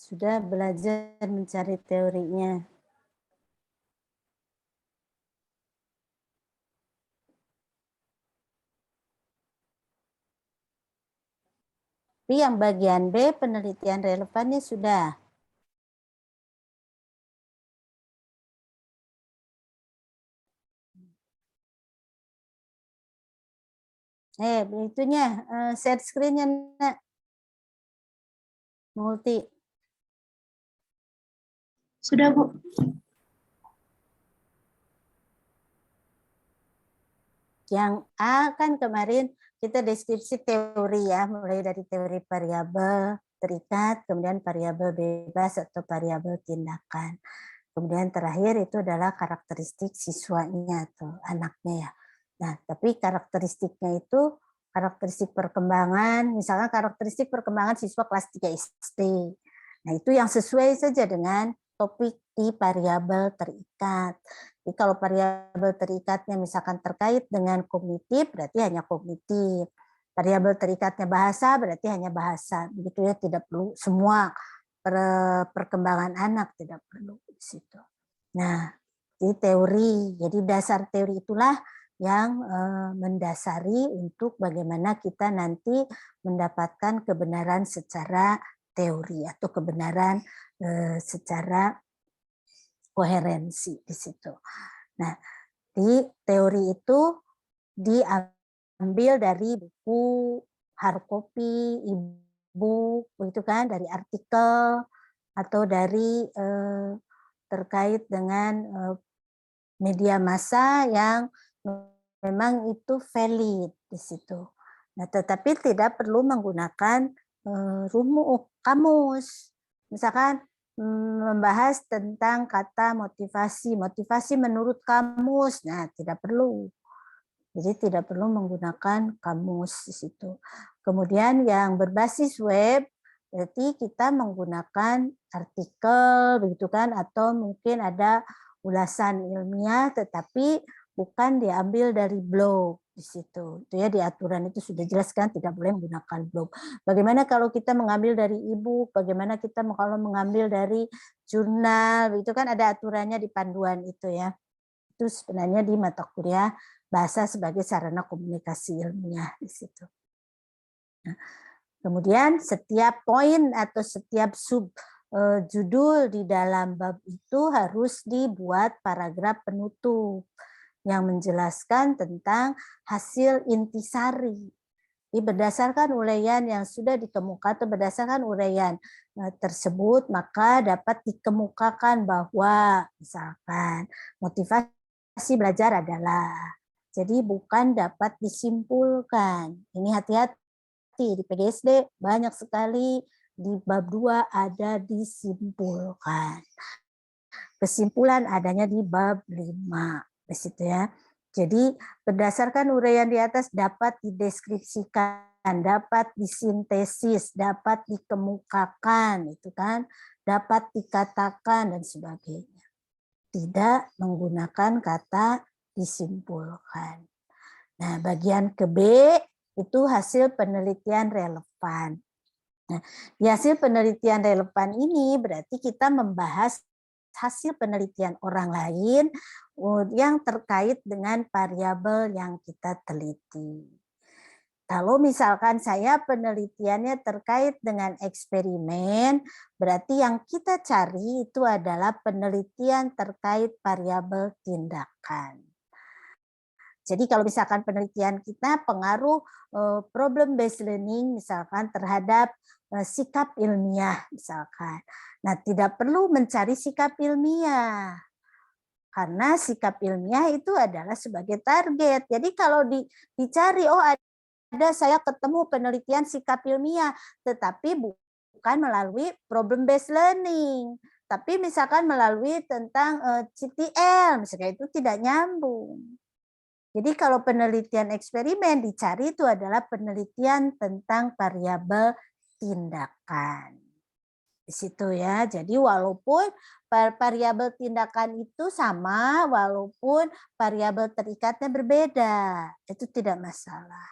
Sudah belajar mencari teorinya. Tapi yang bagian B, penelitian relevannya sudah. Itunya, share screen-nya, Nak. Multi. Sudah, Bu. Yang A kan kemarin kita deskripsi teori ya, mulai dari teori variabel terikat, kemudian variabel bebas atau variabel tindakan. Kemudian terakhir itu adalah karakteristik siswanya atau anaknya ya. Nah, tapi karakteristiknya itu karakteristik perkembangan, misalnya karakteristik perkembangan siswa kelas 3 SD. Nah, itu yang sesuai saja dengan topik di variabel terikat. Jadi kalau variabel terikatnya misalkan terkait dengan kognitif, berarti hanya kognitif. Variabel terikatnya bahasa, berarti hanya bahasa. Begitu ya, tidak perlu semua perkembangan anak, tidak perlu di situ. Nah, di teori, jadi dasar teori itulah yang mendasari untuk bagaimana kita nanti mendapatkan kebenaran secara teori atau kebenaran secara koherensi di situ. Nah, di teori itu diambil dari buku, hard copy, e-book, begitu kan, dari artikel atau dari terkait dengan media massa yang memang itu valid di situ. Nah, tetapi tidak perlu menggunakan rumus kamus. Misalkan membahas tentang kata motivasi, motivasi menurut kamus. Nah, tidak perlu. Jadi tidak perlu menggunakan kamus di situ. Kemudian yang berbasis web, berarti kita menggunakan artikel, begitu kan, atau mungkin ada ulasan ilmiah, tetapi bukan diambil dari blog di situ. Itu ya, di aturan itu sudah jelas kan, tidak boleh menggunakan blog. Bagaimana kalau kita mengambil dari e-book, bagaimana kita kalau mengambil dari jurnal, itu kan ada aturannya di panduan itu ya. Itu sebenarnya di mata kuliah bahasa sebagai sarana komunikasi ilmiah di situ. Nah, kemudian setiap poin atau setiap sub judul di dalam bab itu harus dibuat paragraf penutup yang menjelaskan tentang hasil intisari. Berdasarkan uraian yang sudah dikemukakan atau berdasarkan uraian tersebut, maka dapat dikemukakan bahwa misalkan motivasi belajar adalah, jadi bukan dapat disimpulkan. Ini hati-hati, di PGSD banyak sekali di bab 2 ada disimpulkan. Kesimpulan adanya di bab 5 di situ ya. Jadi berdasarkan uraian di atas dapat dideskripsikan, dapat disintesis, dapat dikemukakan, itu kan, dapat dikatakan dan sebagainya. Tidak menggunakan kata disimpulkan. Nah, bagian ke B itu hasil penelitian relevan. Nah, di hasil penelitian relevan ini berarti kita membahas hasil penelitian orang lain yang terkait dengan variabel yang kita teliti. Kalau misalkan saya penelitiannya terkait dengan eksperimen, berarti yang kita cari itu adalah penelitian terkait variabel tindakan. Jadi kalau misalkan penelitian kita pengaruh problem based learning misalkan terhadap sikap ilmiah misalkan. Nah, tidak perlu mencari sikap ilmiah. Karena sikap ilmiah itu adalah sebagai target. Jadi kalau dicari, oh ada saya ketemu penelitian sikap ilmiah, tetapi bukan melalui problem based learning. Tapi misalkan melalui tentang CTL, misalnya itu tidak nyambung. Jadi kalau penelitian eksperimen dicari itu adalah penelitian tentang variabel tindakan. Di situ ya. Jadi walaupun variabel tindakan itu sama, walaupun variabel terikatnya berbeda, itu tidak masalah.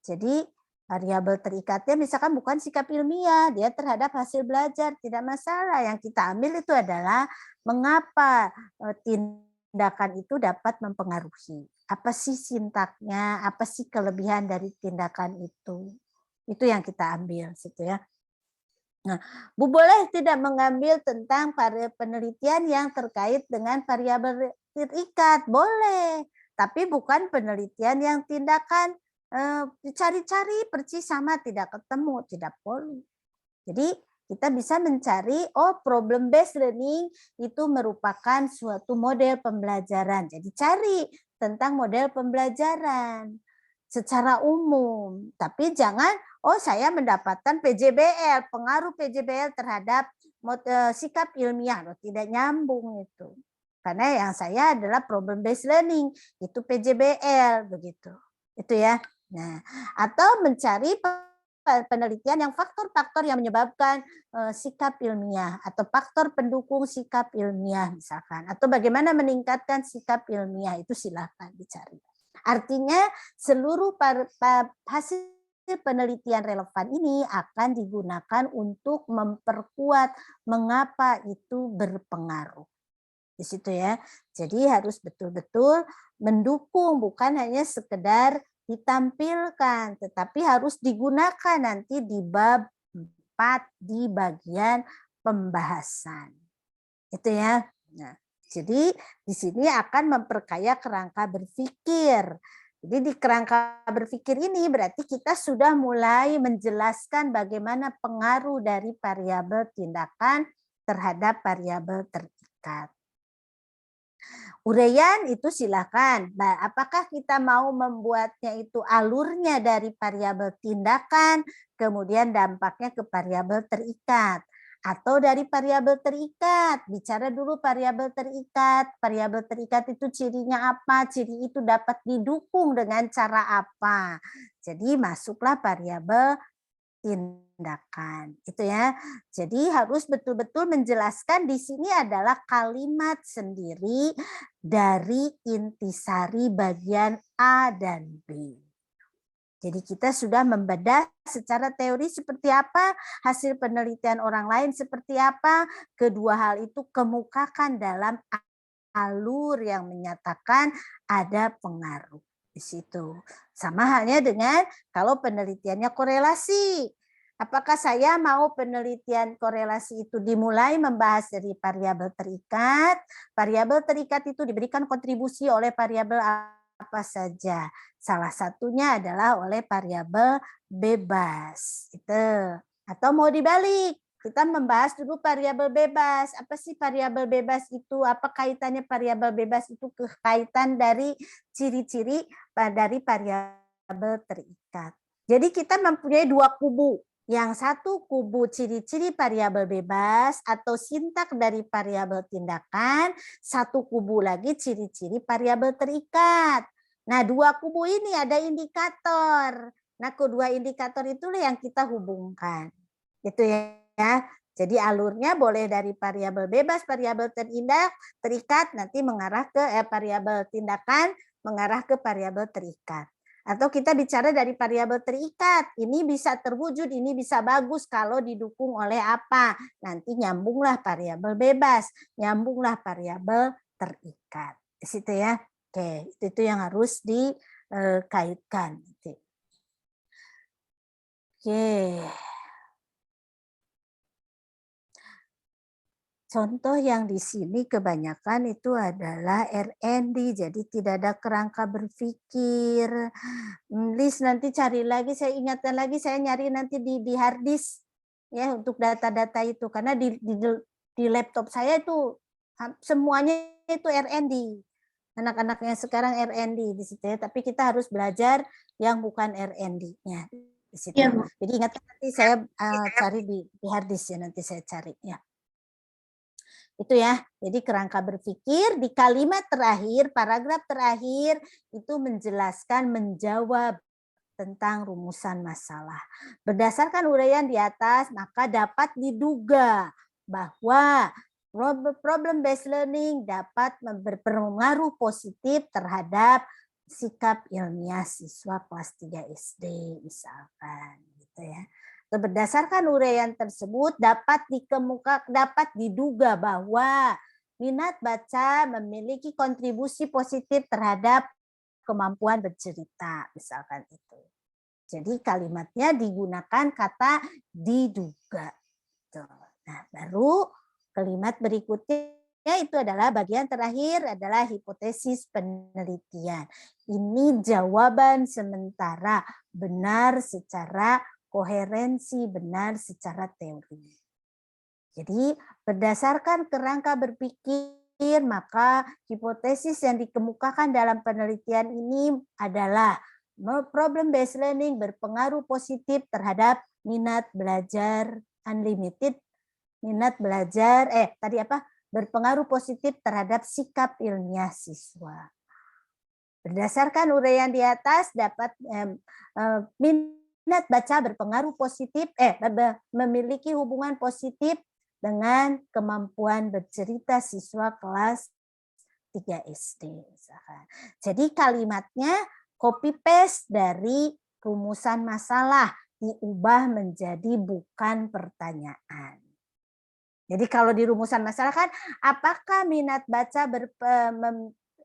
Jadi Variabel terikatnya misalkan bukan sikap ilmiah, dia terhadap hasil belajar, tidak masalah. Yang kita ambil itu adalah mengapa tindakan itu dapat mempengaruhi. Apa sih sintaknya, apa sih kelebihan dari tindakan itu. Itu yang kita ambil situ ya. Nah, Bu boleh tidak mengambil tentang penelitian yang terkait dengan variabel terikat? Boleh, tapi bukan penelitian yang tindakan cari-cari percis sama tidak ketemu, tidak boleh. Jadi kita bisa mencari, oh problem based learning itu merupakan suatu model pembelajaran. Jadi cari tentang model pembelajaran secara umum. Tapi jangan, oh saya mendapatkan PJBL, pengaruh PJBL terhadap sikap ilmiah. Loh, tidak nyambung itu. Karena yang saya adalah problem based learning, itu PJBL begitu. Itu ya. Nah, atau mencari penelitian yang faktor-faktor yang menyebabkan sikap ilmiah atau faktor pendukung sikap ilmiah misalkan, atau bagaimana meningkatkan sikap ilmiah, itu silakan dicari. Artinya seluruh hasil penelitian relevan ini akan digunakan untuk memperkuat mengapa itu berpengaruh. Di situ ya. Jadi harus betul-betul mendukung, bukan hanya sekedar ditampilkan, tetapi harus digunakan nanti di bab 4 di bagian pembahasan. Itu ya. Nah, jadi di sini akan memperkaya kerangka berpikir. Jadi di kerangka berpikir ini berarti kita sudah mulai menjelaskan bagaimana pengaruh dari variabel tindakan terhadap variabel terikat. Uraian itu silakan. Nah, apakah kita mau membuatnya itu alurnya dari variabel tindakan, kemudian dampaknya ke variabel terikat. Atau dari variabel terikat, bicara dulu variabel terikat. Variabel terikat itu cirinya apa? Ciri itu dapat didukung dengan cara apa? Jadi masuklah variabel tindakan itu ya. Jadi harus betul-betul menjelaskan di sini adalah kalimat sendiri dari intisari bagian A dan B. Jadi kita sudah membedah secara teori seperti apa, hasil penelitian orang lain seperti apa, kedua hal itu kemukakan dalam alur yang menyatakan ada pengaruh. Di situ. Sama halnya dengan kalau penelitiannya korelasi. Apakah saya mau penelitian korelasi itu dimulai membahas dari variabel terikat? Variabel terikat itu diberikan kontribusi oleh variabel apa saja. Salah satunya adalah oleh variabel bebas. Itu. Atau mau dibalik. Kita membahas dulu variabel bebas. Apa sih variabel bebas itu? Apa kaitannya variabel bebas itu ke kaitan dari ciri-ciri dari variabel terikat. Jadi kita mempunyai dua kubu. Yang satu kubu ciri-ciri variabel bebas atau sintak dari variabel tindakan, satu kubu lagi ciri-ciri variabel terikat. Nah, dua kubu ini ada indikator. Nah, kedua indikator itulah yang kita hubungkan. Gitu ya. Jadi alurnya boleh dari variabel bebas, variabel terikat, nanti mengarah ke variabel tindakan, mengarah ke variabel terikat. Atau kita bicara dari variabel terikat, ini bisa terwujud, ini bisa bagus kalau didukung oleh apa. Nanti nyambunglah variabel bebas, nyambunglah variabel terikat. Di situ ya. Oke, itu yang harus dikaitkan. Oke. Contoh yang di sini kebanyakan itu adalah RND, jadi tidak ada kerangka berpikir. List nanti cari lagi, saya ingatkan lagi, saya nyari nanti di hard disk ya untuk data-data itu, karena di laptop saya itu semuanya itu RND. Anak-anaknya sekarang RND di situ ya, tapi kita harus belajar yang bukan RND-nya di situ. Ya, jadi ingatkan nanti saya cari di hard disk ya, nanti saya cari ya. Itu ya, jadi kerangka berpikir di kalimat terakhir, paragraf terakhir itu menjelaskan, menjawab tentang rumusan masalah. Berdasarkan uraian di atas, maka dapat diduga bahwa problem based learning dapat berpengaruh positif terhadap sikap ilmiah siswa kelas 3 SD misalkan gitu ya. Berdasarkan uraian tersebut dapat diduga bahwa minat baca memiliki kontribusi positif terhadap kemampuan bercerita, misalkan itu. Jadi kalimatnya digunakan kata diduga. Nah, baru kalimat berikutnya itu adalah bagian terakhir adalah hipotesis penelitian. Ini jawaban sementara, benar secara koherensi, benar secara teori. Jadi berdasarkan kerangka berpikir, maka hipotesis yang dikemukakan dalam penelitian ini adalah problem based learning berpengaruh positif terhadap minat belajar unlimited, berpengaruh positif terhadap sikap ilmiah siswa. Berdasarkan uraian di atas dapat minat baca berpengaruh positif, memiliki hubungan positif dengan kemampuan bercerita siswa kelas 3 SD. Misalkan. Jadi kalimatnya copy paste dari rumusan masalah diubah menjadi bukan pertanyaan. Jadi kalau di rumusan masalah kan, apakah minat baca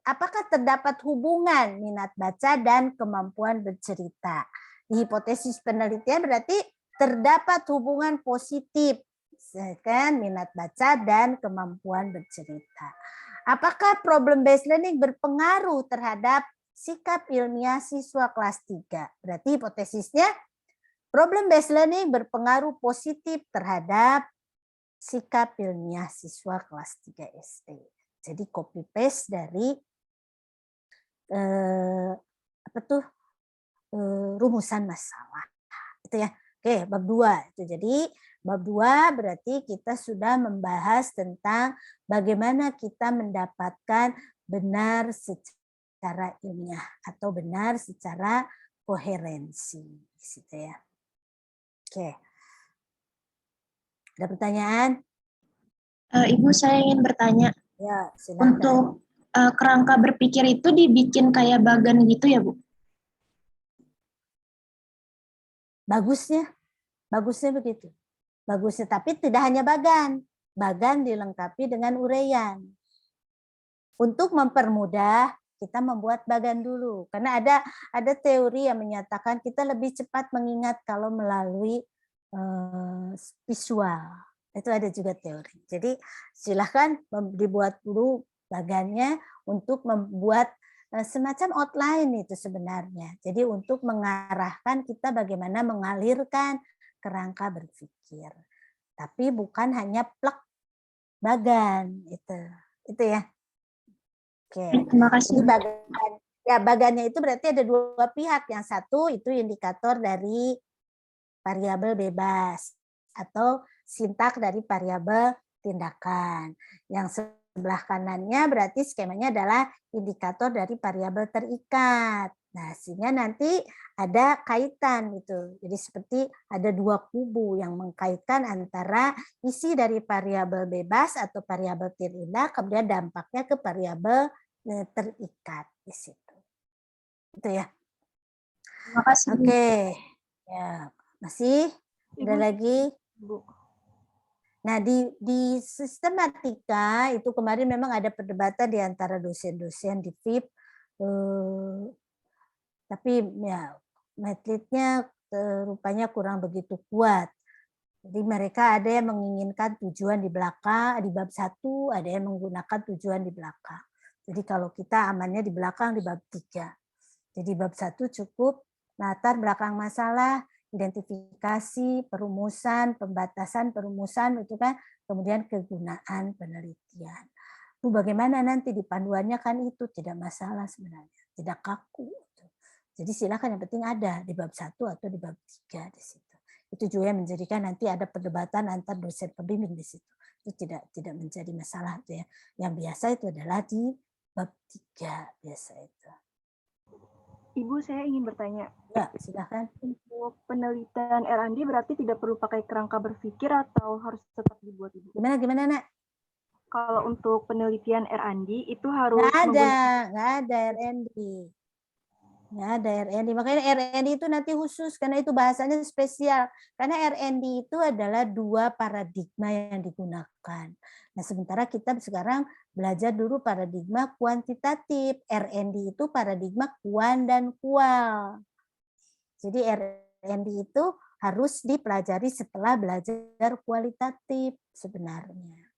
apakah terdapat hubungan minat baca dan kemampuan bercerita? Di hipotesis penelitian berarti terdapat hubungan positif kan minat baca dan kemampuan bercerita. Apakah problem based learning berpengaruh terhadap sikap ilmiah siswa kelas 3? Berarti hipotesisnya problem based learning berpengaruh positif terhadap sikap ilmiah siswa kelas 3 SD. Jadi copy paste dari rumusan masalah. Itu ya. Oke, bab 2 itu. Jadi bab 2 berarti kita sudah membahas tentang bagaimana kita mendapatkan benar secara ilmiah atau benar secara koherensi gitu ya. Oke. Ada pertanyaan? Ibu, saya ingin bertanya. Ya, silakan. Untuk kerangka berpikir itu dibikin kayak bagan gitu ya, Bu? Bagusnya begitu. Bagusnya, tapi tidak hanya bagan. Bagan dilengkapi dengan uraian. Untuk mempermudah, kita membuat bagan dulu. Karena ada teori yang menyatakan kita lebih cepat mengingat kalau melalui visual. Itu ada juga teori. Jadi silahkan dibuat dulu bagannya untuk membuat semacam outline itu sebenarnya. Jadi untuk mengarahkan kita bagaimana mengalirkan kerangka berpikir. Tapi bukan hanya plek bagan itu ya. Oke. Terima kasih. Jadi bagannya itu berarti ada dua pihak. Yang satu itu indikator dari variabel bebas atau sintak dari variabel tindakan. Yang sebelah kanannya berarti skemanya adalah indikator dari variabel terikat. Nah, sehingga nanti ada kaitan gitu. Jadi seperti ada dua kubu yang mengkaitkan antara isi dari variabel bebas atau variabel tindak, kemudian dampaknya ke variabel terikat di situ. Itu ya. Terima kasih. Oke. Ya, masih ada lagi? Bu. Nah, di sistematika itu kemarin memang ada perdebatan di antara dosen-dosen di FIP, tapi ya metodenya rupanya kurang begitu kuat. Jadi mereka ada yang menginginkan tujuan di belakang, di bab 1, ada yang menggunakan tujuan di belakang. Jadi kalau kita amannya di belakang di bab 3. Jadi bab 1 cukup latar belakang masalah, identifikasi, perumusan, pembatasan perumusan itu kan, kemudian kegunaan penelitian. Bagaimana nanti di panduannya kan itu tidak masalah sebenarnya, tidak kaku. Jadi silakan yang penting ada di bab 1 atau di bab 3 di situ. Itu juga yang menjadikan nanti ada perdebatan antar dosen pembimbing di situ. Itu tidak menjadi masalah itu ya. Yang biasa itu adalah di bab 3 biasa itu. Ibu, saya ingin bertanya. Ya, silakan. Untuk penelitian R&D berarti tidak perlu pakai kerangka berpikir atau harus tetap dibuat, Ibu? Gimana, Nak? Kalau untuk penelitian R&D itu harus nggak ada R&D. Ya, ada R&D. Makanya R&D itu nanti khusus karena itu bahasanya spesial. Karena R&D itu adalah 2 paradigma yang digunakan. Nah, sementara kita sekarang belajar dulu paradigma kuantitatif. R&D itu paradigma kuan dan kual. Jadi R&D itu harus dipelajari setelah belajar kualitatif sebenarnya.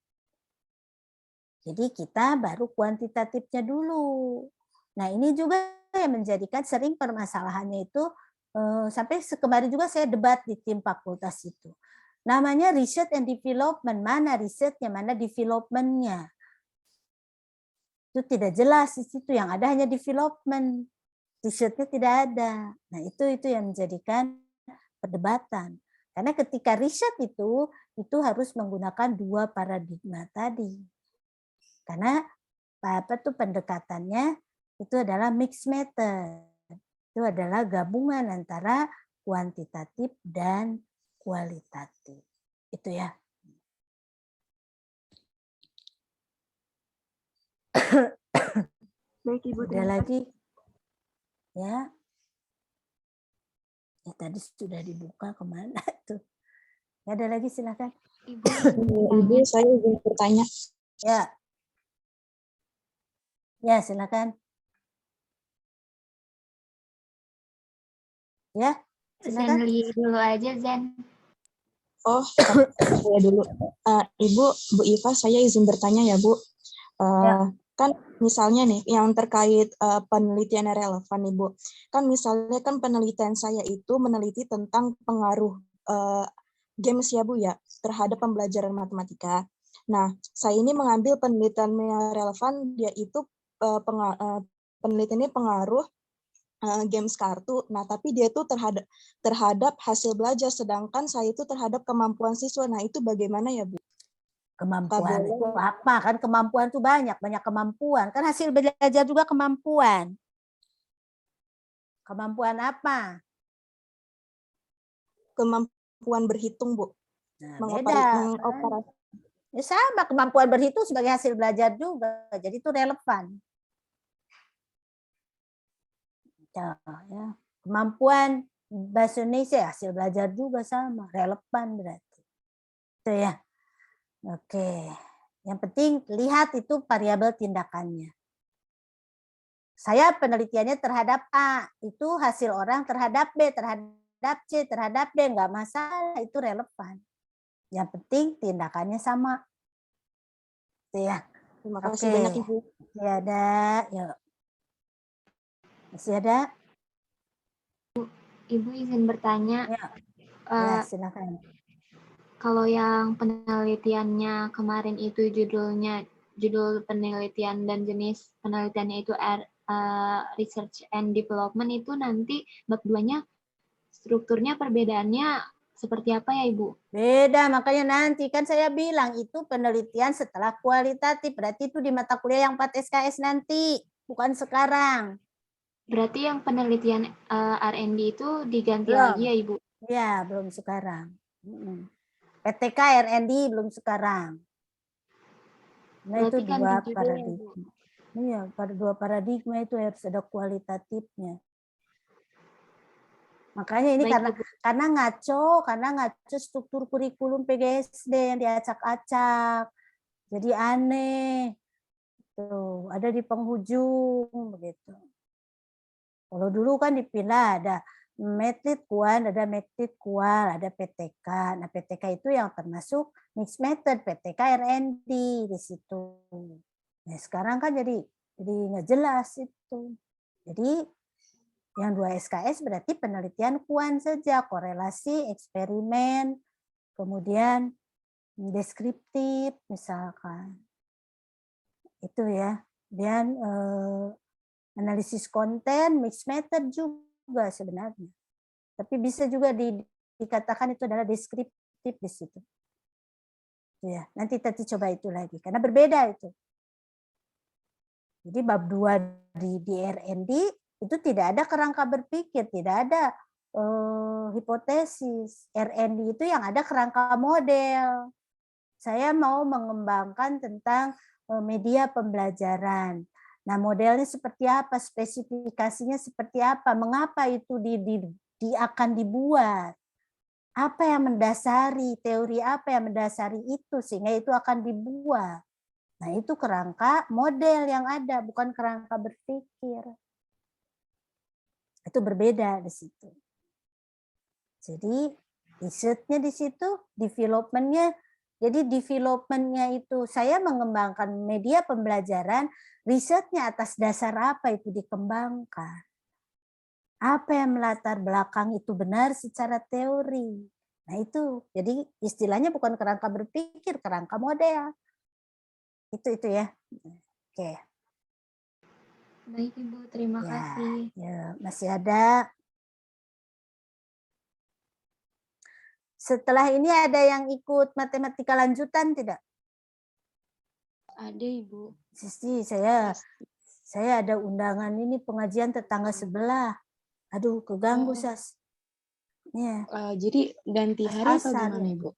Jadi kita baru kuantitatifnya dulu. Nah, ini juga yang menjadikan sering permasalahannya itu sampai kemarin juga saya debat di tim fakultas itu. Namanya research and development, mana risetnya, mana development-nya. Itu tidak jelas di situ, yang ada hanya development. Risetnya tidak ada. Nah, itu yang menjadikan perdebatan. Karena ketika riset itu harus menggunakan 2 paradigma tadi. Karena pendekatannya itu adalah mixed method. Itu adalah gabungan antara kuantitatif dan kualitatif. Itu ya. Baik Ibu, Ada terima lagi? Ya. Ya tadi sudah dibuka kemana tuh? Ya, ada lagi silakan. Ibu, saya ingin bertanya. Ya. Ya, silakan. Ya, silakan. Zenli dulu aja, Zen. Oh, saya dulu. Ibu, Bu Iva, saya izin bertanya ya, Bu. Ya. Kan misalnya nih, yang terkait penelitian yang relevan nih, Bu. Kan misalnya kan penelitian saya itu meneliti tentang pengaruh games ya, Bu ya, terhadap pembelajaran matematika. Nah, saya ini mengambil penelitian yang relevan, dia itu penelitiannya pengaruh games kartu. Nah, tapi dia itu terhadap hasil belajar, sedangkan saya itu terhadap kemampuan siswa. Nah, itu bagaimana ya, Bu? Kemampuan itu apa? Kan kemampuan itu banyak kemampuan. Kan hasil belajar juga kemampuan. Kemampuan apa? Kemampuan berhitung, Bu. Nah, beda. Ya sama, kemampuan berhitung sebagai hasil belajar juga. Jadi itu relevan. Ya. Kemampuan bahasa Indonesia hasil belajar juga sama, relevan berarti. Itu ya. Oke. Yang penting lihat itu variabel tindakannya. Saya penelitiannya terhadap A, itu hasil orang terhadap B, terhadap C, terhadap D, nggak masalah, itu relevan. Yang penting tindakannya sama. Itu ya. Terima kasih banyak, Ibu. Ya ada, yuk. Masih ada? Ibu izin bertanya. Ya, silakan. Kalau yang penelitiannya kemarin itu judul penelitian dan jenis penelitiannya itu Research and Development, itu nanti bab 2-nya strukturnya perbedaannya seperti apa ya, Ibu? Beda, makanya nanti kan saya bilang itu penelitian setelah kualitatif, berarti itu di mata kuliah yang 4 SKS nanti, bukan sekarang. Berarti yang penelitian R&D itu diganti belum lagi ya, Ibu? Ya, belum sekarang. PTK R&D belum sekarang. Nah, berarti itu dua paradigma. Iya, pada 2 paradigma itu harus ada kualitatifnya. Makanya ini baik, karena ngaco struktur kurikulum PGSD yang diacak-acak. Jadi aneh. Tuh, ada di penghujung begitu. Kalau dulu kan dipilih ada metode kuan, ada metode kual, ada PTK. Nah, PTK itu yang termasuk mixed method, PTK R&D di situ. Nah, sekarang kan jadi nggak jelas itu. Jadi yang 2 SKS berarti penelitian kuan saja, korelasi, eksperimen, kemudian deskriptif misalkan. Itu ya. Dan analisis konten, mixed method juga sebenarnya. Tapi bisa juga dikatakan itu adalah deskriptif di situ. Ya, nanti coba itu lagi karena berbeda itu. Jadi bab 2 di R&D itu tidak ada kerangka berpikir, tidak ada hipotesis. R&D itu yang ada kerangka model. Saya mau mengembangkan tentang media pembelajaran. Nah, modelnya seperti apa, spesifikasinya seperti apa, mengapa itu akan dibuat, apa yang mendasari, teori apa yang mendasari itu sehingga itu akan dibuat. Nah, itu kerangka model yang ada, bukan kerangka berpikir. Itu berbeda di situ. Jadi risetnya di situ, development-nya. Jadi development-nya itu saya mengembangkan media pembelajaran, risetnya atas dasar apa itu dikembangkan. Apa yang melatar belakang itu benar secara teori. Nah itu, jadi istilahnya bukan kerangka berpikir, kerangka model. Itu ya. Oke. Baik Ibu, terima Ya, kasih. ya, masih ada. Setelah ini ada yang ikut matematika lanjutan tidak? Ada Ibu. Sisi, saya ada undangan ini pengajian tetangga sebelah. Aduh, keganggu Sas. Ya. Jadi ganti hari atau Asar, gimana ya. Ibu?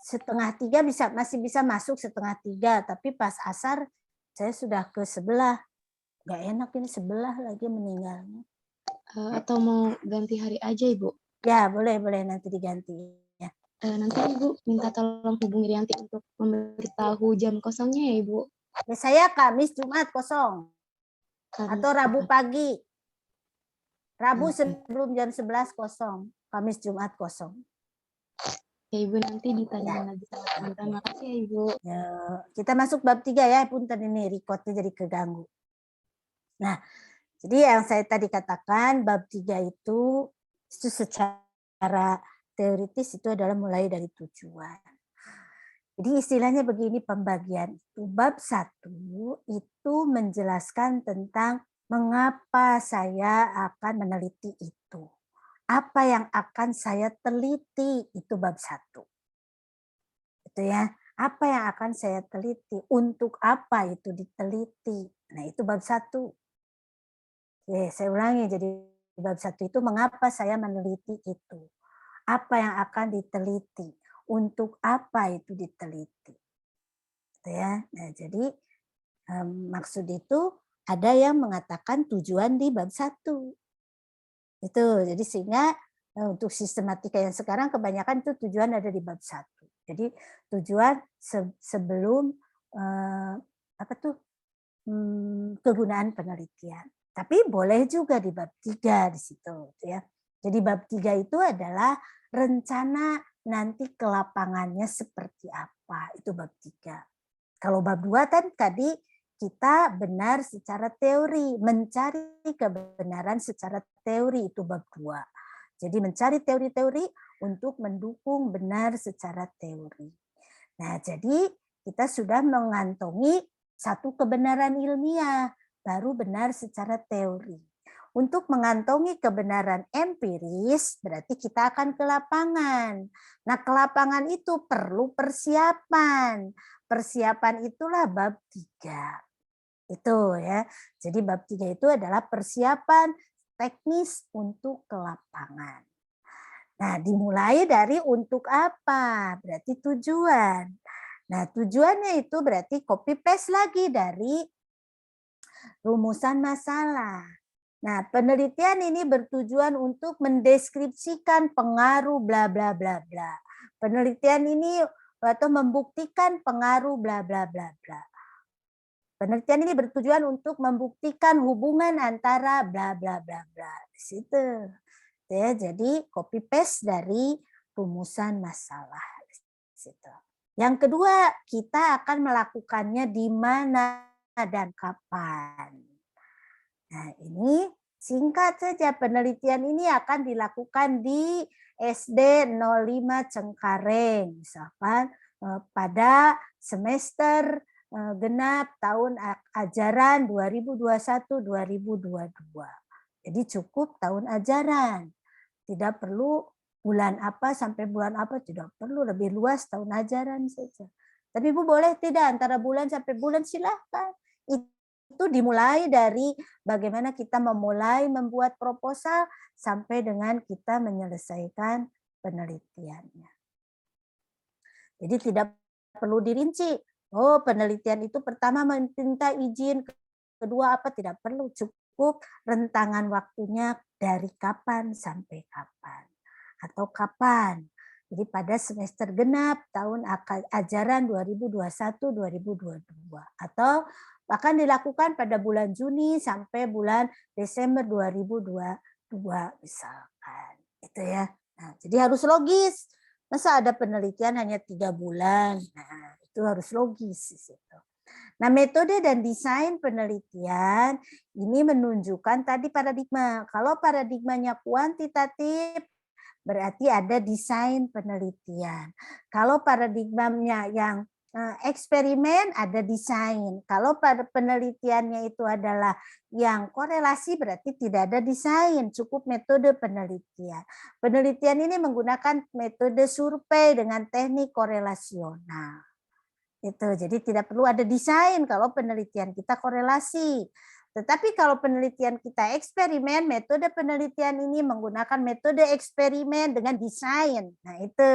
2:30 masih bisa masuk 2:30, tapi pas asar saya sudah ke sebelah. Gak enak ini sebelah lagi meninggalnya. Atau mau ganti hari aja Ibu? Ya, boleh nanti diganti. Ya. Nanti Ibu minta tolong hubungi Rianti untuk memberitahu jam kosongnya ya Ibu. Ya, saya Kamis Jumat kosong. Atau Rabu pagi. Rabu sebelum jam 11 kosong. Kamis Jumat kosong. Ya Ibu, nanti ditanya lagi sama teman-teman. Makasih ya Ibu. Ya, kita masuk bab 3 ya. Punten ini recordnya jadi keganggu. Nah, jadi yang saya tadi katakan bab 3 itu secara teoritis itu adalah mulai dari tujuan. Jadi istilahnya begini pembagian itu. Bab 1 itu menjelaskan tentang mengapa saya akan meneliti itu. Apa yang akan saya teliti, itu bab 1. Itu ya. Apa yang akan saya teliti, untuk apa itu diteliti. Nah, itu bab 1. Oke, saya ulangi, jadi bab 1 itu mengapa saya meneliti itu. Apa yang akan diteliti, untuk apa itu diteliti. Gitu ya. Nah, jadi maksud itu ada yang mengatakan tujuan di bab 1. Itu, jadi sehingga untuk sistematika yang sekarang kebanyakan itu tujuan ada di bab 1. Jadi tujuan sebelum kegunaan penelitian. Tapi boleh juga di bab 3 di situ ya. Jadi bab 3 itu adalah rencana nanti ke lapangannya seperti apa. Itu bab 3. Kalau bab 2 kan tadi kita benar secara teori, mencari kebenaran secara teori itu bab 2. Jadi mencari teori-teori untuk mendukung benar secara teori. Nah, jadi kita sudah mengantongi satu kebenaran ilmiah, baru benar secara teori. Untuk mengantongi kebenaran empiris, berarti kita akan ke lapangan. Nah, ke lapangan itu perlu persiapan. Persiapan itulah bab 3. Itu ya. Jadi bab 3 itu adalah persiapan teknis untuk ke lapangan. Nah, dimulai dari untuk apa? Berarti tujuan. Nah, tujuannya itu berarti copy paste lagi dari rumusan masalah. Nah, penelitian ini bertujuan untuk mendeskripsikan pengaruh bla bla bla bla. Penelitian ini atau membuktikan pengaruh bla bla bla bla. Penelitian ini bertujuan untuk membuktikan hubungan antara bla bla bla bla. Di situ. Ya, jadi copy paste dari rumusan masalah. Di situ. Yang kedua, kita akan melakukannya di mana dan kapan. Nah, ini singkat saja, penelitian ini akan dilakukan di SD 05 Cengkareng, misalkan pada semester genap tahun ajaran 2021-2022. Jadi cukup tahun ajaran. Tidak perlu bulan apa sampai bulan apa, tidak perlu, lebih luas tahun ajaran saja. Tapi Ibu boleh tidak antara bulan sampai bulan, silahkan. Itu dimulai dari bagaimana kita memulai membuat proposal sampai dengan kita menyelesaikan penelitiannya. Jadi tidak perlu dirinci. Oh, penelitian itu pertama meminta izin kedua apa? Tidak perlu, cukup rentangan waktunya dari kapan sampai kapan atau kapan. Jadi pada semester genap tahun ajaran 2021-2022 atau akan dilakukan pada bulan Juni sampai bulan Desember 2022 misalkan. Itu ya. Nah, jadi harus logis. Masa ada penelitian hanya 3 bulan? Nah, itu harus logis di situ. Nah, metode dan desain penelitian ini menunjukkan tadi paradigma. Kalau paradigmanya kuantitatif, berarti ada desain penelitian. Kalau paradigmanya yang eksperimen, ada desain. Kalau pada penelitiannya itu adalah yang korelasi, berarti tidak ada desain, cukup metode penelitian. Penelitian ini menggunakan metode survei dengan teknik korelasional. Itu, jadi tidak perlu ada desain kalau penelitian kita korelasi. Tetapi kalau penelitian kita eksperimen, metode penelitian ini menggunakan metode eksperimen dengan desain. Nah, itu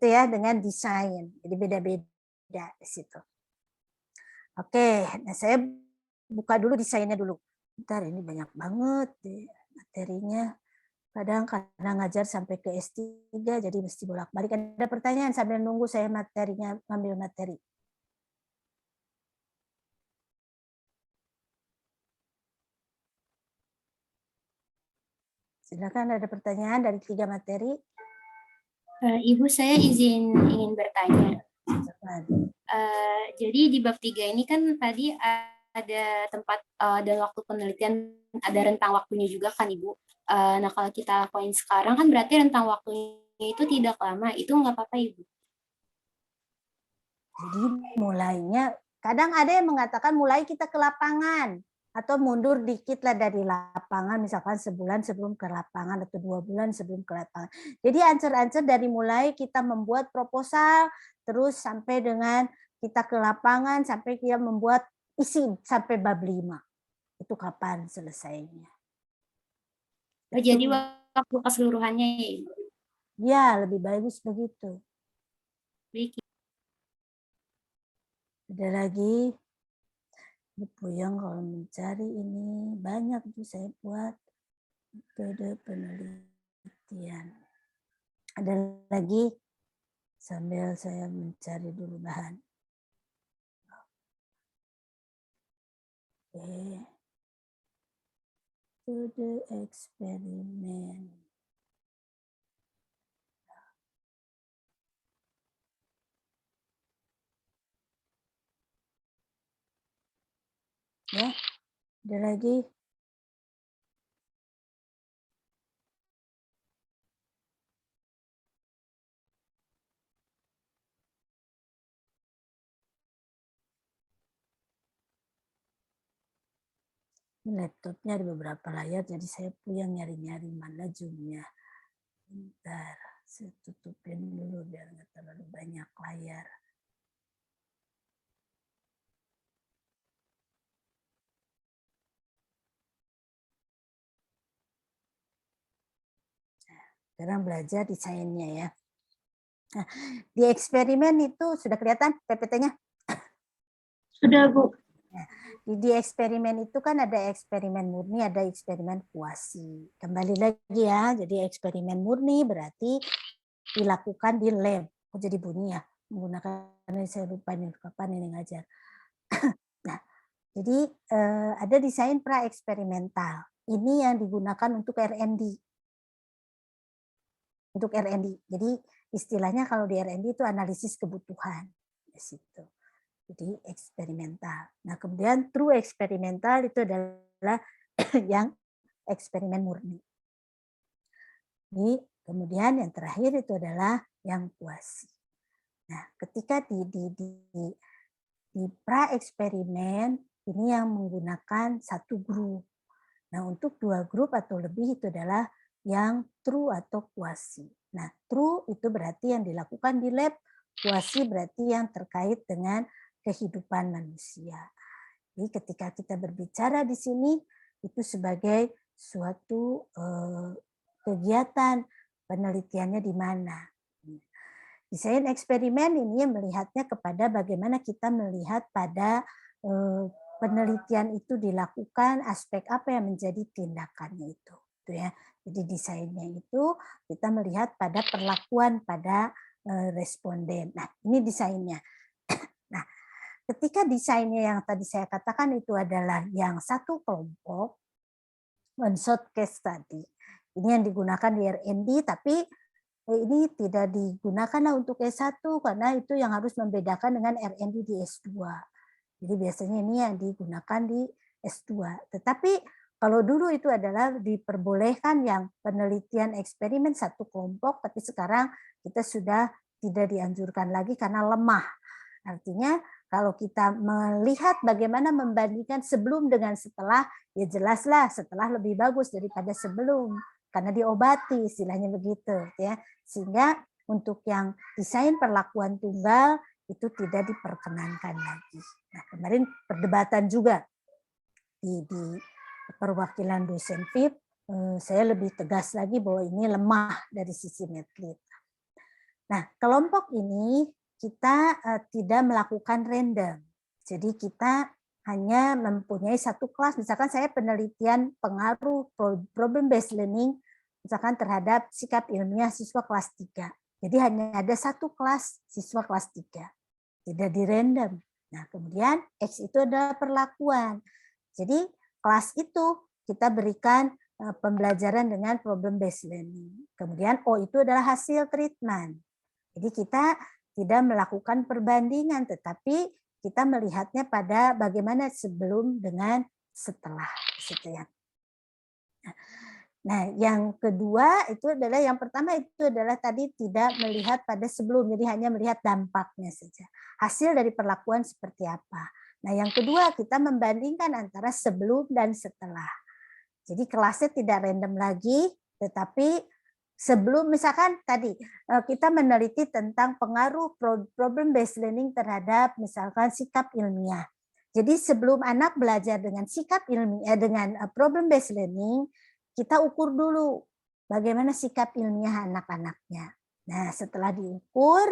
ya dengan desain. Jadi beda-beda di situ. Oke, nah saya buka dulu desainnya dulu. Bentar, ini banyak banget materinya. Kadang ngajar sampai ke S3, jadi mesti bolak-balik. Ada pertanyaan sambil nunggu saya materinya, ngambil materi. Silakan, ada pertanyaan dari 3 materi. Ibu, saya ingin bertanya. Jadi di bab 3 ini kan tadi ada tempat dan waktu penelitian, ada rentang waktunya juga kan Ibu. Nah kalau kita lakuin sekarang kan berarti rentang waktunya itu tidak lama, itu nggak apa-apa Ibu? Jadi mulainya, kadang ada yang mengatakan mulai kita ke lapangan, atau mundur dikit lah dari lapangan, misalkan sebulan sebelum ke lapangan atau 2 bulan sebelum ke lapangan. Jadi ancer-ancer dari mulai kita membuat proposal, terus sampai dengan kita ke lapangan, sampai kita membuat isi sampai bab 5. Itu kapan selesainya. Jadi waktu keseluruhannya ya Ibu? Ya, lebih bagus begitu. Baik. Ada lagi? Bu yang kalau mencari ini banyak itu saya buat metode penelitian. Ada lagi sambil saya mencari dulu bahan. Oke. Metode eksperimen. Ya, ada lagi. Laptopnya ada beberapa layar, jadi saya puyeng nyari-nyari mana zoomnya. Bentar, saya tutupin dulu biar nggak terlalu banyak layar. Sekarang belajar desainnya ya. Nah, di eksperimen itu sudah kelihatan PPT-nya? Sudah, Bu. Nah, di eksperimen itu kan ada eksperimen murni, ada eksperimen kuasi. Kembali lagi ya, jadi eksperimen murni berarti dilakukan di lab. Oh, jadi bunyi ya, menggunakan ini saya lupa nih kapan ini ngajar. Nah, jadi ada desain pra eksperimental. Ini yang digunakan untuk R&D. Untuk R&D. Jadi istilahnya kalau di R&D itu analisis kebutuhan di situ. Jadi eksperimental. Nah, kemudian true eksperimental itu adalah yang eksperimen murni. Ini kemudian yang terakhir itu adalah yang kuasi. Nah, ketika di pra eksperimen ini yang menggunakan satu grup. Nah, untuk 2 grup atau lebih itu adalah yang true atau kuasi. Nah, true itu berarti yang dilakukan di lab, kuasi berarti yang terkait dengan kehidupan manusia. Jadi ketika kita berbicara di sini itu sebagai suatu kegiatan penelitiannya di mana. Desain eksperimen ini melihatnya kepada bagaimana kita melihat pada penelitian itu dilakukan, aspek apa yang menjadi tindakannya itu ya. Jadi desainnya itu kita melihat pada perlakuan pada responden. Nah, ini desainnya. Nah, ketika desainnya yang tadi saya katakan itu adalah yang satu kelompok, one shot case tadi. Ini yang digunakan di R&D, tapi ini tidak digunakan untuk S1 karena itu yang harus membedakan dengan R&D di S2. Jadi biasanya ini yang digunakan di S2. Tetapi kalau dulu itu adalah diperbolehkan yang penelitian eksperimen satu kelompok, tapi sekarang kita sudah tidak dianjurkan lagi karena lemah. Artinya kalau kita melihat bagaimana membandingkan sebelum dengan setelah, ya jelaslah setelah lebih bagus daripada sebelum karena diobati, istilahnya begitu ya. Sehingga untuk yang desain perlakuan tunggal itu tidak diperkenankan lagi. Nah, kemarin perdebatan juga di perwakilan dosen FIP, saya lebih tegas lagi bahwa ini lemah dari sisi medlit. Nah, kelompok ini kita tidak melakukan random. Jadi kita hanya mempunyai satu kelas, misalkan saya penelitian pengaruh problem based learning misalkan terhadap sikap ilmiah siswa kelas 3. Jadi hanya ada satu kelas siswa kelas 3. Tidak di random. Nah, kemudian X itu adalah perlakuan. Jadi kelas itu kita berikan pembelajaran dengan problem based learning. Kemudian O itu adalah hasil treatment. Jadi kita tidak melakukan perbandingan, tetapi kita melihatnya pada bagaimana sebelum dengan setelah. Nah, yang kedua itu adalah yang pertama itu adalah tadi tidak melihat pada sebelum, jadi hanya melihat dampaknya saja. Hasil dari perlakuan seperti apa. Nah, yang kedua kita membandingkan antara sebelum dan setelah. Jadi kelasnya tidak random lagi, tetapi sebelum misalkan tadi kita meneliti tentang pengaruh problem based learning terhadap misalkan sikap ilmiah. Jadi sebelum anak belajar dengan sikap ilmiah dengan problem based learning, kita ukur dulu bagaimana sikap ilmiah anak-anaknya. Nah, setelah diukur,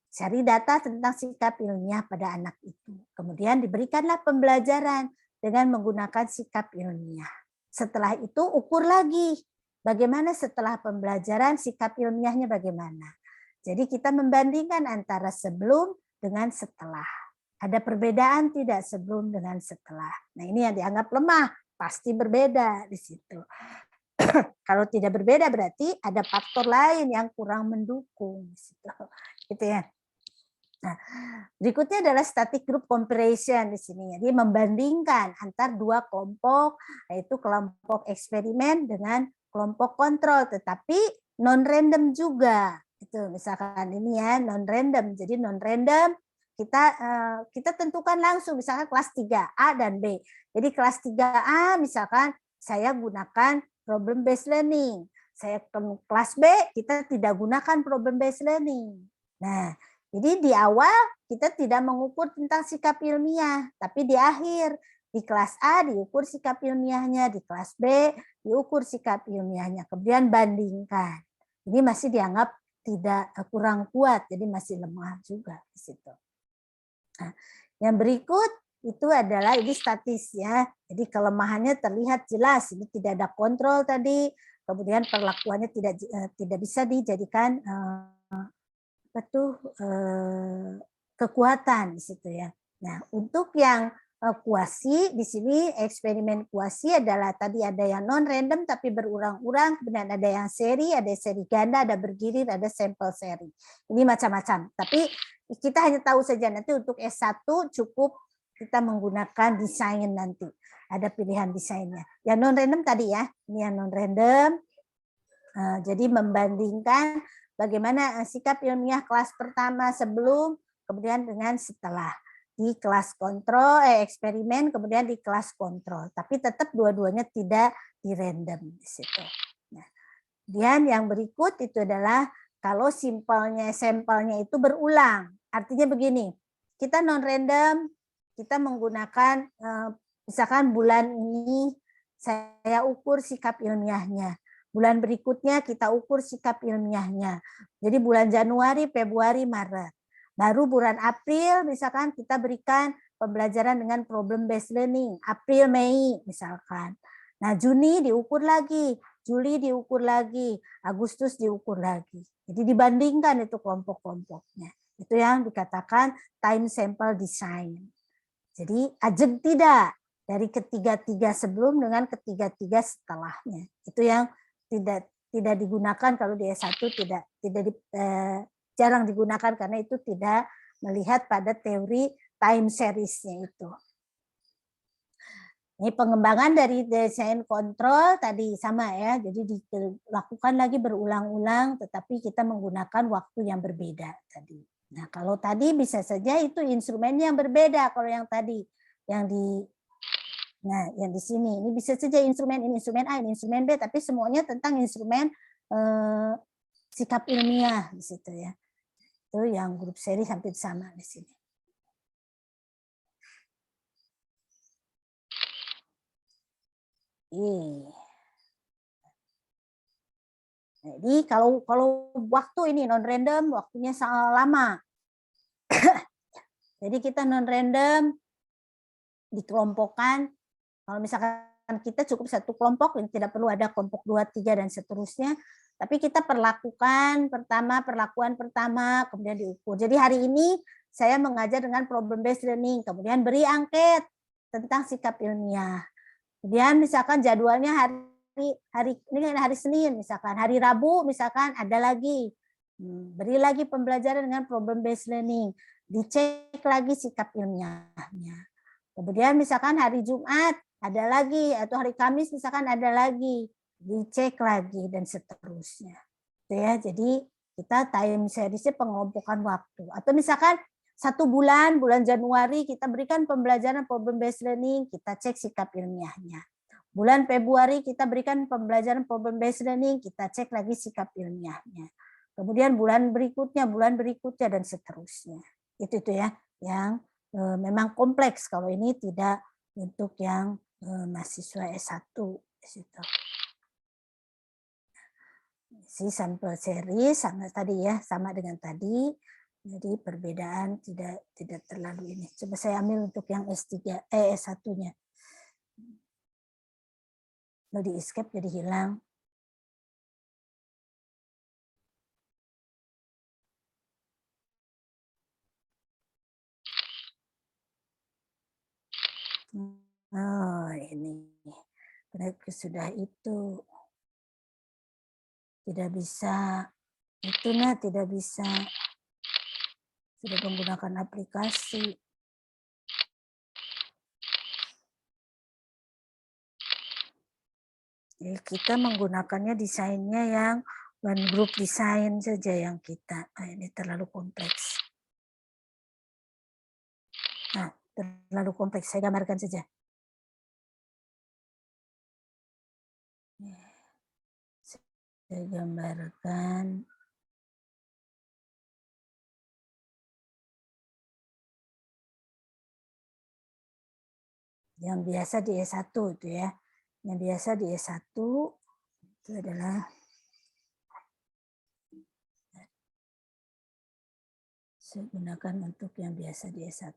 cari data tentang sikap ilmiah pada anak itu. Kemudian diberikanlah pembelajaran dengan menggunakan sikap ilmiah. Setelah itu ukur lagi bagaimana setelah pembelajaran sikap ilmiahnya bagaimana. Jadi kita membandingkan antara sebelum dengan setelah. Ada perbedaan tidak sebelum dengan setelah. Nah, ini yang dianggap lemah. Pasti berbeda di situ. Kalau tidak berbeda berarti ada faktor lain yang kurang mendukung di situ. Gitu ya. Nah, berikutnya adalah static group comparison di sini. Jadi membandingkan antar dua kelompok, yaitu kelompok eksperimen dengan kelompok kontrol, tetapi non random juga. Itu misalkan ini ya non random. Jadi non random kita tentukan langsung misalkan kelas 3A dan B. Jadi kelas 3A misalkan saya gunakan problem based learning. Saya ke kelas B kita tidak gunakan problem based learning. Nah, jadi di awal kita tidak mengukur tentang sikap ilmiah, tapi di akhir di kelas A diukur sikap ilmiahnya, di kelas B diukur sikap ilmiahnya. Kemudian bandingkan. Ini masih dianggap tidak kurang kuat, jadi masih lemah juga di situ. Nah, yang berikut itu adalah ini statis ya. Jadi kelemahannya terlihat jelas. Ini tidak ada kontrol tadi. Kemudian perlakuannya tidak bisa dijadikan kekuatan di situ ya. Nah, untuk yang kuasi di sini eksperimen kuasi adalah tadi ada yang non random tapi berurang-urang, kemudian ada yang seri, ada seri ganda, ada bergilir, ada sampel seri. Ini macam-macam. Tapi kita hanya tahu saja nanti untuk S1 cukup kita menggunakan desain nanti. Ada pilihan desainnya. Yang non random tadi ya, ini yang non random. Jadi membandingkan bagaimana sikap ilmiah kelas pertama sebelum, kemudian dengan setelah. Di kelas kontrol, eksperimen, kemudian di kelas kontrol. Tapi tetap dua-duanya tidak di random di situ. Nah, kemudian yang berikut itu adalah kalau sampelnya itu berulang. Artinya begini, kita non random, kita menggunakan misalkan bulan ini saya ukur sikap ilmiahnya. Bulan berikutnya kita ukur sikap ilmiahnya. Jadi bulan Januari, Februari, Maret. Baru bulan April misalkan kita berikan pembelajaran dengan problem based learning, April, Mei misalkan. Nah, Juni diukur lagi, Juli diukur lagi, Agustus diukur lagi. Jadi dibandingkan itu kelompok-kelompoknya. Itu yang dikatakan time sample design. Jadi ajeng tidak dari ketiga-tiga sebelum dengan ketiga-tiga setelahnya. Itu yang tidak digunakan kalau di S1 jarang digunakan karena itu tidak melihat pada teori time series-nya itu. Ini pengembangan dari desain kontrol tadi sama ya, jadi dilakukan lagi berulang-ulang, tetapi kita menggunakan waktu yang berbeda tadi. Nah kalau tadi bisa saja itu instrumennya yang berbeda, kalau yang tadi yang di sini ini bisa saja instrumen ini instrumen A, ini instrumen B, tapi semuanya tentang instrumen sikap ilmiah di situ ya. Itu yang grup seri hampir sama di sini. Jadi kalau waktu ini non random waktunya sangat lama. Jadi kita non random dikelompokkan. Kalau misalkan kita cukup satu kelompok, tidak perlu ada kelompok 2, 3 dan seterusnya. Tapi kita perlakuan pertama, kemudian diukur. Jadi hari ini saya mengajar dengan problem based learning, kemudian beri angket tentang sikap ilmiah. Kemudian misalkan jadwalnya hari Senin, misalkan hari Rabu misalkan ada lagi, beri lagi pembelajaran dengan problem based learning, dicek lagi sikap ilmiahnya. Kemudian misalkan hari Jumat ada lagi, atau hari Kamis misalkan ada lagi, dicek lagi dan seterusnya. Ya, jadi kita time series-nya pengelompokan waktu. Atau misalkan 1 bulan Januari kita berikan pembelajaran problem based learning, kita cek sikap ilmiahnya. Bulan Februari kita berikan pembelajaran problem based learning, kita cek lagi sikap ilmiahnya. Kemudian bulan berikutnya dan seterusnya. Itu ya yang memang kompleks, kalau ini tidak untuk yang mahasiswa S1 di situ. Si sampel seri sama tadi ya, sama dengan tadi. Jadi perbedaan tidak terlalu ini. Coba saya ambil untuk yang S1-nya. Lalu di escape jadi hilang. Oh, ini. Mereka sudah itu. Tidak bisa. Itu tidak bisa. Sudah menggunakan aplikasi. Jadi kita menggunakannya desainnya yang one group design saja yang kita. Nah, ini terlalu kompleks. Nah, terlalu kompleks. Saya gambarkan saja. Saya gambarkan. Yang biasa di S1 itu ya. Yang biasa di S1 itu adalah saya gunakan untuk yang biasa di S1.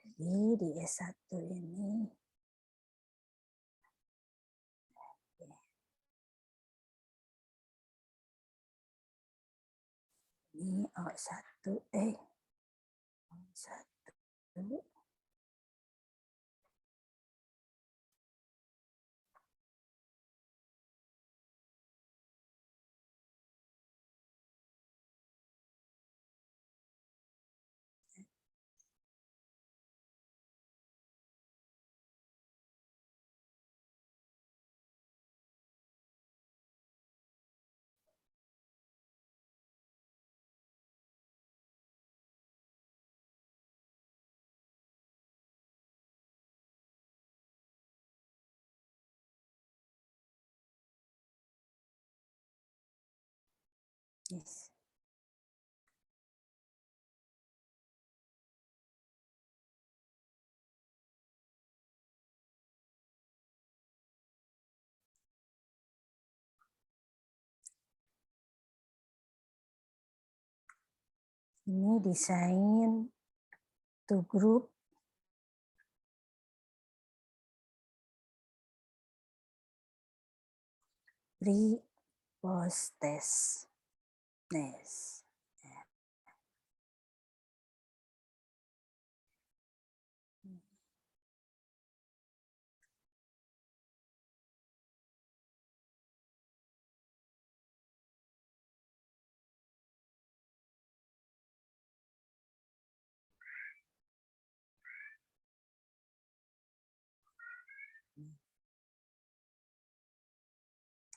Jadi di S1 ini O1 O1 Yes. Ini desain two group. Pre post test. Yes.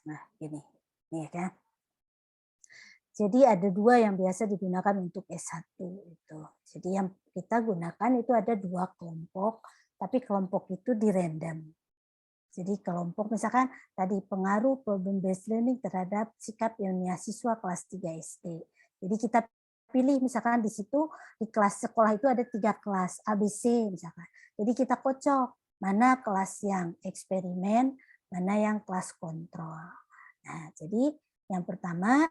Nah, ini kan. Jadi ada dua yang biasa digunakan untuk S1 itu. Jadi yang kita gunakan itu ada dua kelompok, tapi kelompok itu di random. Jadi kelompok misalkan tadi pengaruh problem based learning terhadap sikap ilmiah siswa kelas 3 SD. Jadi kita pilih misalkan di situ di kelas sekolah itu ada 3 kelas ABC misalkan. Jadi kita kocok mana kelas yang eksperimen, mana yang kelas kontrol. Nah, jadi yang pertama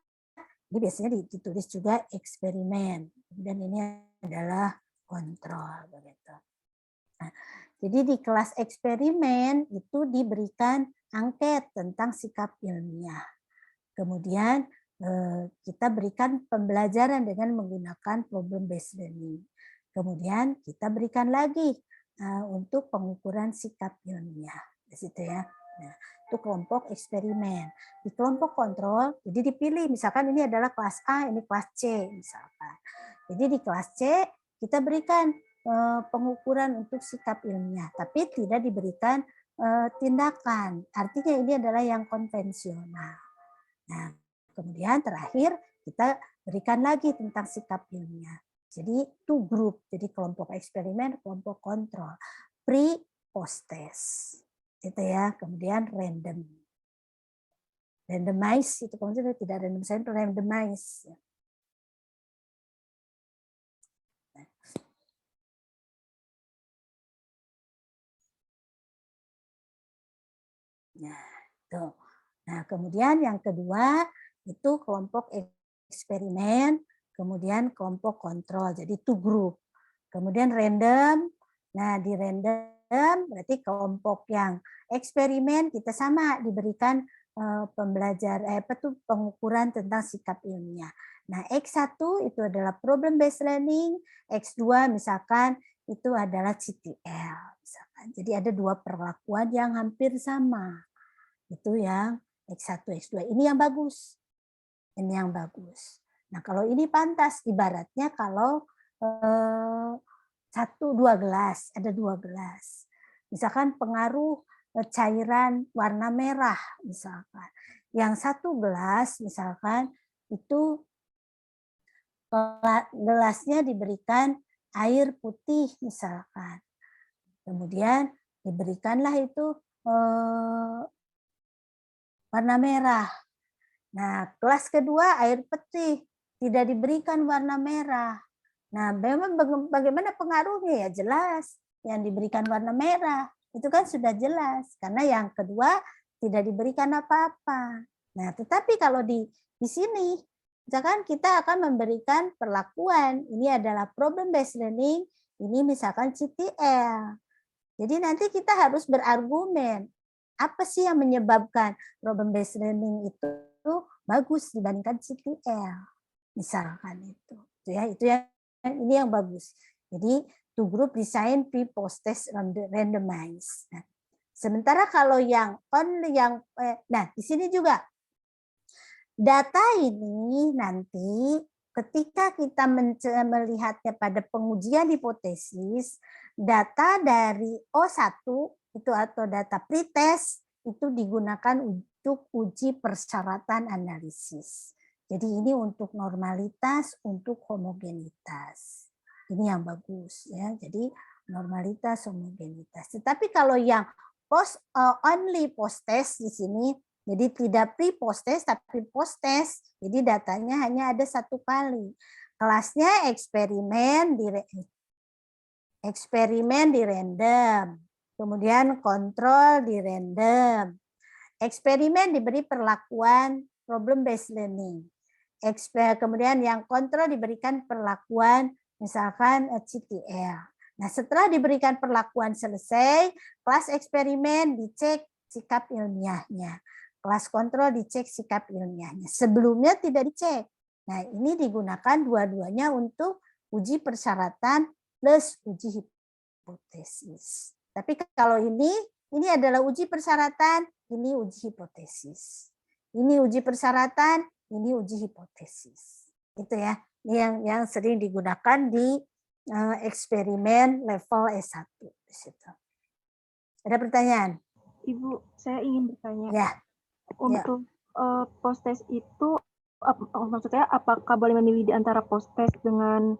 ini biasanya ditulis juga eksperimen, dan ini adalah kontrol begitu. Nah, jadi di kelas eksperimen itu diberikan angket tentang sikap ilmiah. Kemudian kita berikan pembelajaran dengan menggunakan problem based learning. Kemudian kita berikan lagi untuk pengukuran sikap ilmiah. Di situ ya. Nah, itu kelompok eksperimen. Di kelompok kontrol, jadi dipilih misalkan ini adalah kelas A, ini kelas C misalkan. Jadi di kelas C kita berikan pengukuran untuk sikap ilmiah, tapi tidak diberikan tindakan. Artinya ini adalah yang konvensional. Nah, kemudian terakhir kita berikan lagi tentang sikap ilmiah. Jadi two group, jadi kelompok eksperimen, kelompok kontrol, pre post test. Itu ya, kemudian random. Randomize itu kemudian tidak randomize, randomize. Nah, tuh. Nah, kemudian yang kedua itu kelompok eksperimen, kemudian kelompok kontrol, jadi two group. Kemudian random. Nah, di random berarti kelompok yang eksperimen kita sama diberikan pengukuran tentang sikap ilmiah. Nah, X1 itu adalah problem based learning, X2 misalkan itu adalah CTL misalkan. Jadi ada dua perlakuan yang hampir sama. Itu yang X1, X2. Ini yang bagus. Ini yang bagus. Nah, kalau ini pantas, ibaratnya kalau 2 gelas, ada 2 gelas. Misalkan pengaruh cairan warna merah, misalkan. Yang 1 gelas, misalkan, itu gelasnya diberikan air putih, misalkan. Kemudian diberikanlah itu warna merah. Nah, kelas kedua air putih, tidak diberikan warna merah. Nah, memang bagaimana pengaruhnya ya jelas, yang diberikan warna merah itu kan sudah jelas karena yang kedua tidak diberikan apa-apa. Nah, tetapi kalau di sini misalkan kita akan memberikan perlakuan, ini adalah problem based learning, ini misalkan CTL. Jadi nanti kita harus berargumen apa sih yang menyebabkan problem based learning itu bagus dibandingkan CTL, misalkan itu ya, itu yang ini yang bagus. Jadi two group design pre post test randomize. Nah, sementara kalau yang only yang nah di sini juga data ini nanti ketika kita melihatnya pada pengujian hipotesis, data dari O1 itu atau data pretest itu digunakan untuk uji persyaratan analisis. Jadi ini untuk normalitas, untuk homogenitas. Ini yang bagus ya. Jadi normalitas, homogenitas. Tetapi kalau yang only post test di sini, jadi tidak pre post test tapi post test. Jadi datanya hanya ada 1 kali. Kelasnya eksperimen di random. Kemudian kontrol di random. Eksperimen diberi perlakuan problem based learning. kemudian yang kontrol diberikan perlakuan misalkan CTL. Nah, setelah diberikan perlakuan selesai, kelas eksperimen dicek sikap ilmiahnya. Kelas kontrol dicek sikap ilmiahnya. Sebelumnya tidak dicek. Nah, ini digunakan dua-duanya untuk uji persyaratan plus uji hipotesis. Tapi kalau ini adalah uji persyaratan, ini uji hipotesis. Ini uji persyaratan, ini uji hipotesis. Itu ya, ini yang sering digunakan di eksperimen level S1 di situ. Ada pertanyaan? Ibu, saya ingin bertanya. Ya. Untuk post-test itu, maksudnya apakah boleh memilih di antara post-test dengan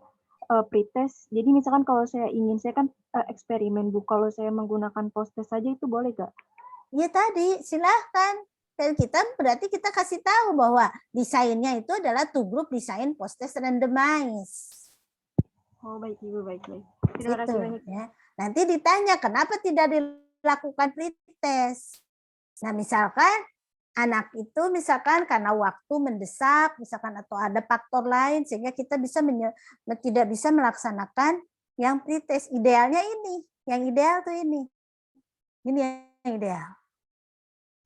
pre-test? Jadi misalkan kalau saya kan eksperimen, Bu. Kalau saya menggunakan post-test saja itu boleh nggak? Iya tadi, silahkan. Dan berarti kita kasih tahu bahwa desainnya itu adalah two group design post-test randomized. Oh, baik, Ibu, baik. Terima kasih banyak. Ya. Nanti ditanya kenapa tidak dilakukan pre-test. Nah, misalkan anak itu karena waktu mendesak, misalkan atau ada faktor lain sehingga kita tidak bisa melaksanakan yang pre-test. Idealnya ini, yang ideal tuh ini. Ini yang ideal.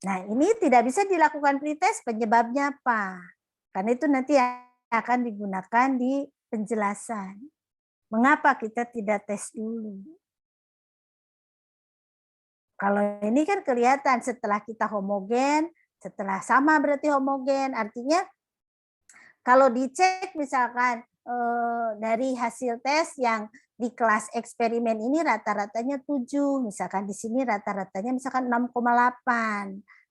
Nah, ini tidak bisa dilakukan pre-test, penyebabnya apa? Karena itu nanti akan digunakan di penjelasan. Mengapa kita tidak tes dulu? Kalau ini kan kelihatan setelah kita homogen, setelah sama berarti homogen, artinya kalau dicek misalkan dari hasil tes yang di kelas eksperimen ini rata-ratanya 7, misalkan di sini rata-ratanya misalkan 6,8.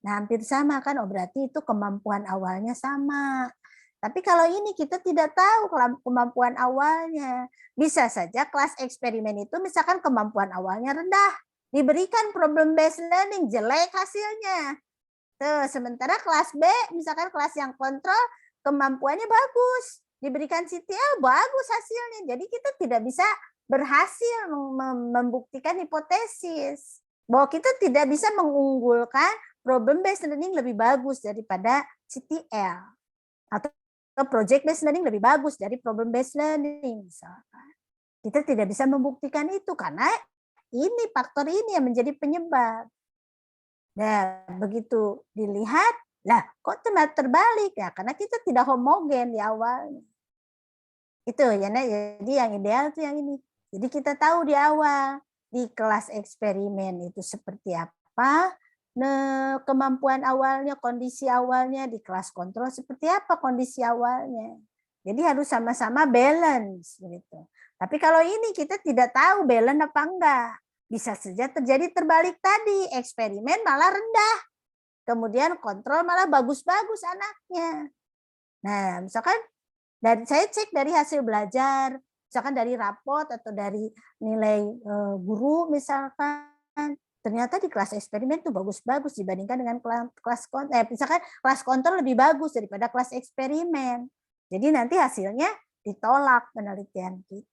Nah, hampir sama kan, berarti itu kemampuan awalnya sama. Tapi kalau ini kita tidak tahu kemampuan awalnya. Bisa saja kelas eksperimen itu misalkan kemampuan awalnya rendah. Diberikan problem based learning, jelek hasilnya. Tuh, sementara kelas B, misalkan kelas yang kontrol, kemampuannya bagus. Diberikan CTL, bagus hasilnya. Jadi kita tidak bisa berhasil membuktikan hipotesis. Bahwa kita tidak bisa mengunggulkan problem based learning lebih bagus daripada CTL. Atau project based learning lebih bagus dari problem based learning misalkan. Kita tidak bisa membuktikan itu karena ini faktor ini yang menjadi penyebab. Nah, begitu dilihat, lah kok terbalik ya? Karena kita tidak homogen di awal. Itu ya, nah, jadi yang ideal itu yang ini. Jadi kita tahu di awal di kelas eksperimen itu seperti apa. Nah, kemampuan awalnya, kondisi awalnya, di kelas kontrol seperti apa kondisi awalnya. Jadi harus sama-sama balance gitu. Tapi kalau ini kita tidak tahu balance apa enggak. Bisa saja terjadi terbalik tadi, eksperimen malah rendah. Kemudian kontrol malah bagus-bagus anaknya. Nah, misalkan saya cek dari hasil belajar, misalkan dari raport atau dari nilai guru misalkan, ternyata di kelas eksperimen tuh bagus-bagus dibandingkan dengan kelas misalkan kelas kontrol lebih bagus daripada kelas eksperimen. Jadi nanti hasilnya ditolak penelitian kita.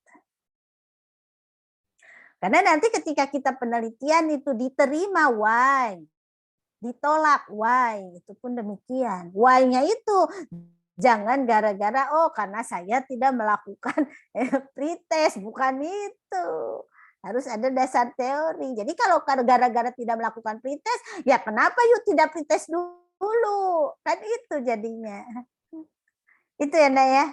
Karena nanti ketika kita penelitian itu diterima why, ditolak why, itu pun demikian. Why-nya itu jangan gara-gara karena saya tidak melakukan pretest, bukan itu. Harus ada dasar teori. Jadi kalau gara-gara tidak melakukan pretest, ya kenapa yuk tidak pretest dulu? Kan itu jadinya. Itu ya, Nda ya.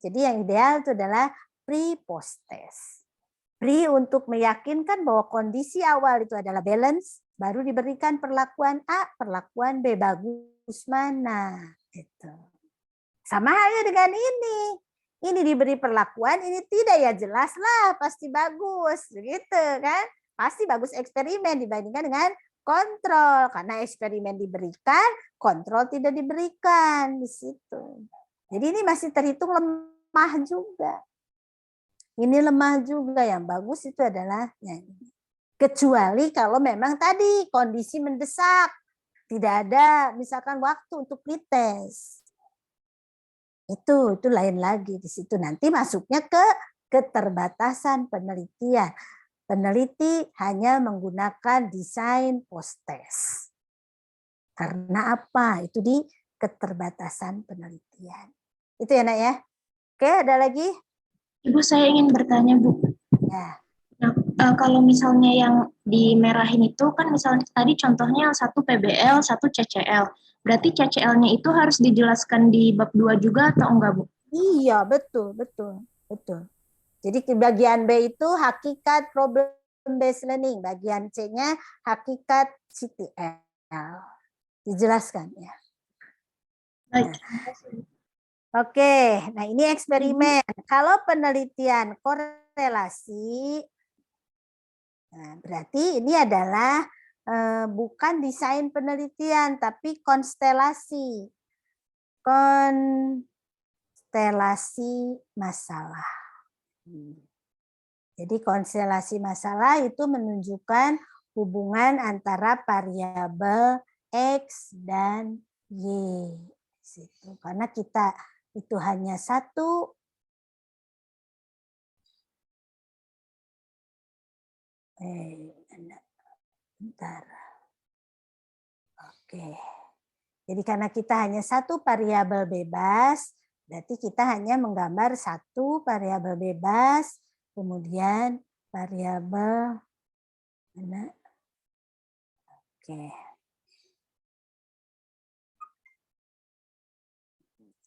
Jadi yang ideal itu adalah pre-post test. Pre untuk meyakinkan bahwa kondisi awal itu adalah balance, baru diberikan perlakuan A, perlakuan B bagus mana. Gitu. Sama halnya dengan ini. Ini diberi perlakuan, ini tidak, ya jelaslah pasti bagus, begitu kan? Pasti bagus eksperimen dibandingkan dengan kontrol, karena eksperimen diberikan, kontrol tidak diberikan di situ. Jadi ini masih terhitung lemah juga. Ini lemah juga, yang bagus itu adalah yang ini. Kecuali kalau memang tadi kondisi mendesak, tidak ada misalkan waktu untuk pretest. Itu lain lagi di situ. Nanti masuknya ke keterbatasan penelitian. Peneliti hanya menggunakan desain post test. Karena apa? Itu di keterbatasan penelitian. Itu ya nak ya. Oke, ada lagi? Ibu, saya ingin bertanya, Bu. Ya. Nah, kalau misalnya yang dimerahin itu kan misalnya tadi contohnya satu PBL, satu CCL. Berarti CCL-nya itu harus dijelaskan di bab 2 juga atau enggak, Bu? Iya, betul. Jadi di bagian B itu hakikat problem based learning, bagian C-nya hakikat CTL. Dijelaskan ya. Baik. Oke, nah ini eksperimen. Kalau penelitian korelasi, nah berarti ini adalah bukan desain penelitian, tapi konstelasi. Konstelasi masalah. Jadi konstelasi masalah itu menunjukkan hubungan antara variabel X dan Y. Situ. Karena kita itu hanya satu bentar. Oke. Jadi karena kita hanya satu variabel bebas, berarti kita hanya menggambar satu variabel bebas, kemudian variabel mana? Oke.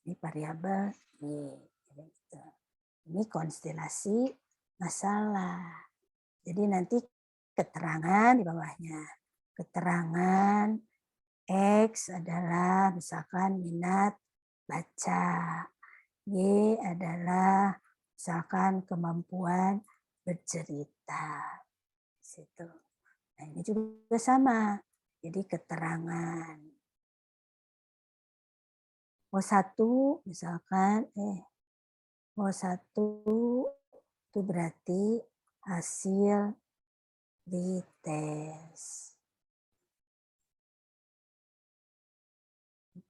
Ini variabel Y. Ini konstelasi masalah. Jadi nanti keterangan di bawahnya. Keterangan X adalah misalkan minat baca. Y adalah misalkan kemampuan bercerita. Situ. Nah, ini juga sama. Jadi keterangan. O1 misalkan O1 itu berarti hasil di tes.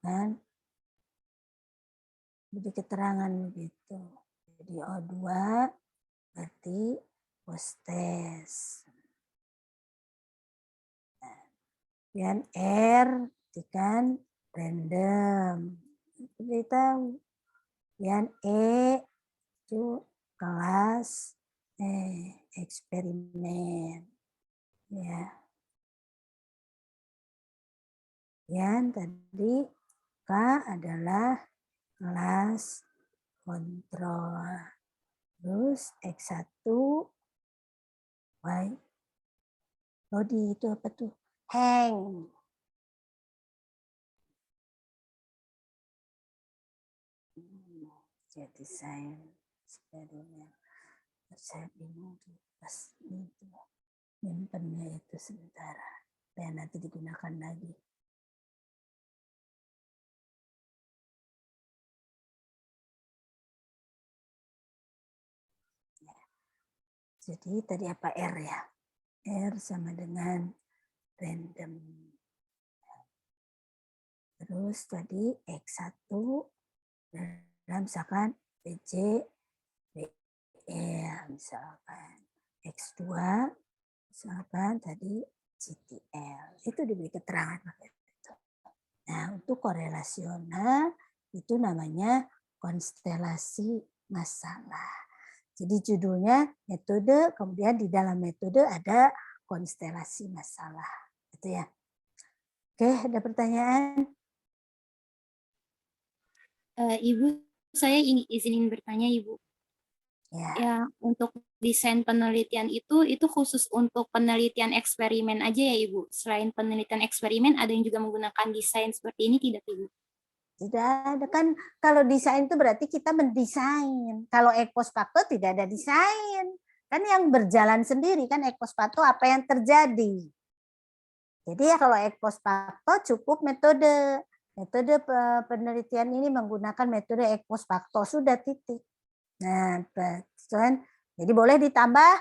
Kan? Jadi keterangan begitu. Jadi O2 berarti post tes. Kemudian R kan random. Kita kemudian E itu kelas eksperimen. Ya. Yang tadi K adalah kelas kontrol. Terus X1 Y. Lodi itu apa tuh? Hang. Jadi saya eksperimen. Saya bingung tuh pas itu nyimpennya itu sementara. Supaya nanti digunakan lagi. Jadi tadi apa R ya? R sama dengan random. Terus tadi X1 dalam misalkan BJ, BL misalkan. X2 misalkan tadi CTL. Itu diberi keterangan. Nah, untuk korelasional itu namanya konstelasi masalah. Jadi judulnya metode, kemudian di dalam metode ada konstelasi masalah. Gitu ya. Oke, ada pertanyaan? Ibu, saya izinin bertanya, Ibu. Ya, untuk desain penelitian itu khusus untuk penelitian eksperimen aja ya, Ibu. Selain penelitian eksperimen, ada yang juga menggunakan desain seperti ini tidak, Ibu? Tidak ada, kan kalau desain itu berarti kita mendesain. Kalau ex post facto tidak ada desain. Kan yang berjalan sendiri kan ex post facto apa yang terjadi. Jadi ya kalau ex post facto cukup metode. Metode penelitian ini menggunakan metode ex post facto, sudah titik. Nah, jadi boleh ditambah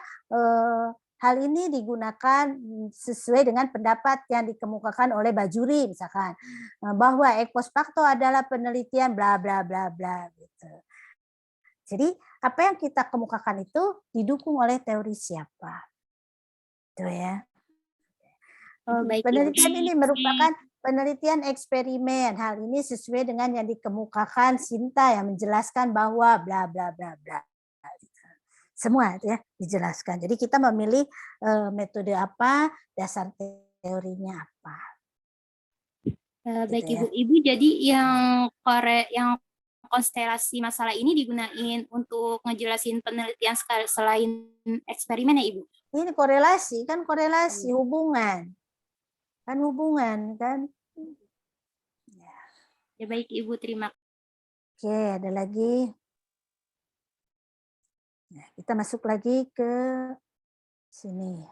hal ini digunakan sesuai dengan pendapat yang dikemukakan oleh Bajuri misalkan bahwa ex post facto adalah penelitian bla bla bla bla gitu. Jadi apa yang kita kemukakan itu didukung oleh teori siapa. Itu ya. Baik, penelitian ini merupakan penelitian eksperimen. Hal ini sesuai dengan yang dikemukakan Sinta yang menjelaskan bahwa bla bla bla bla. Semua ya dijelaskan. Jadi kita memilih metode apa, dasar teorinya apa. Baik Gitu ya. Ibu, jadi yang konstelasi masalah ini digunain untuk ngejelasin penelitian selain eksperimen ya Ibu? Ini korelasi, hubungan. Kan hubungan kan. Ya baik Ibu, terima kasih. Oke, ada lagi. Nah, kita masuk lagi ke sini.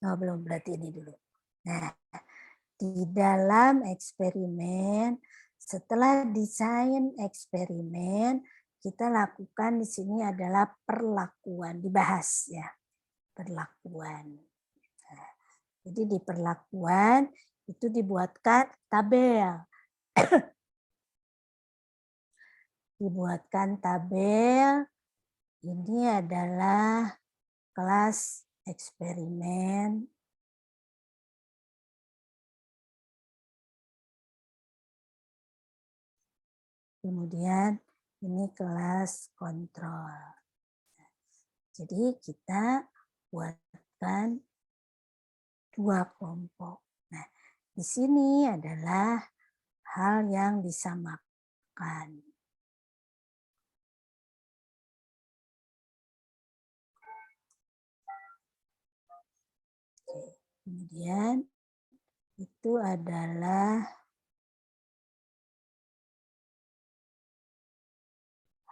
Oh, belum, berarti ini dulu. Nah, di dalam eksperimen, setelah desain eksperimen, kita lakukan di sini adalah perlakuan, dibahas ya, perlakuan. Nah, jadi di perlakuan itu dibuatkan tabel. Dibuatkan tabel, ini adalah kelas eksperimen. Kemudian ini kelas kontrol. Jadi kita buatkan 2 kelompok. Nah, di sini adalah hal yang disamakan. Oke. Kemudian itu adalah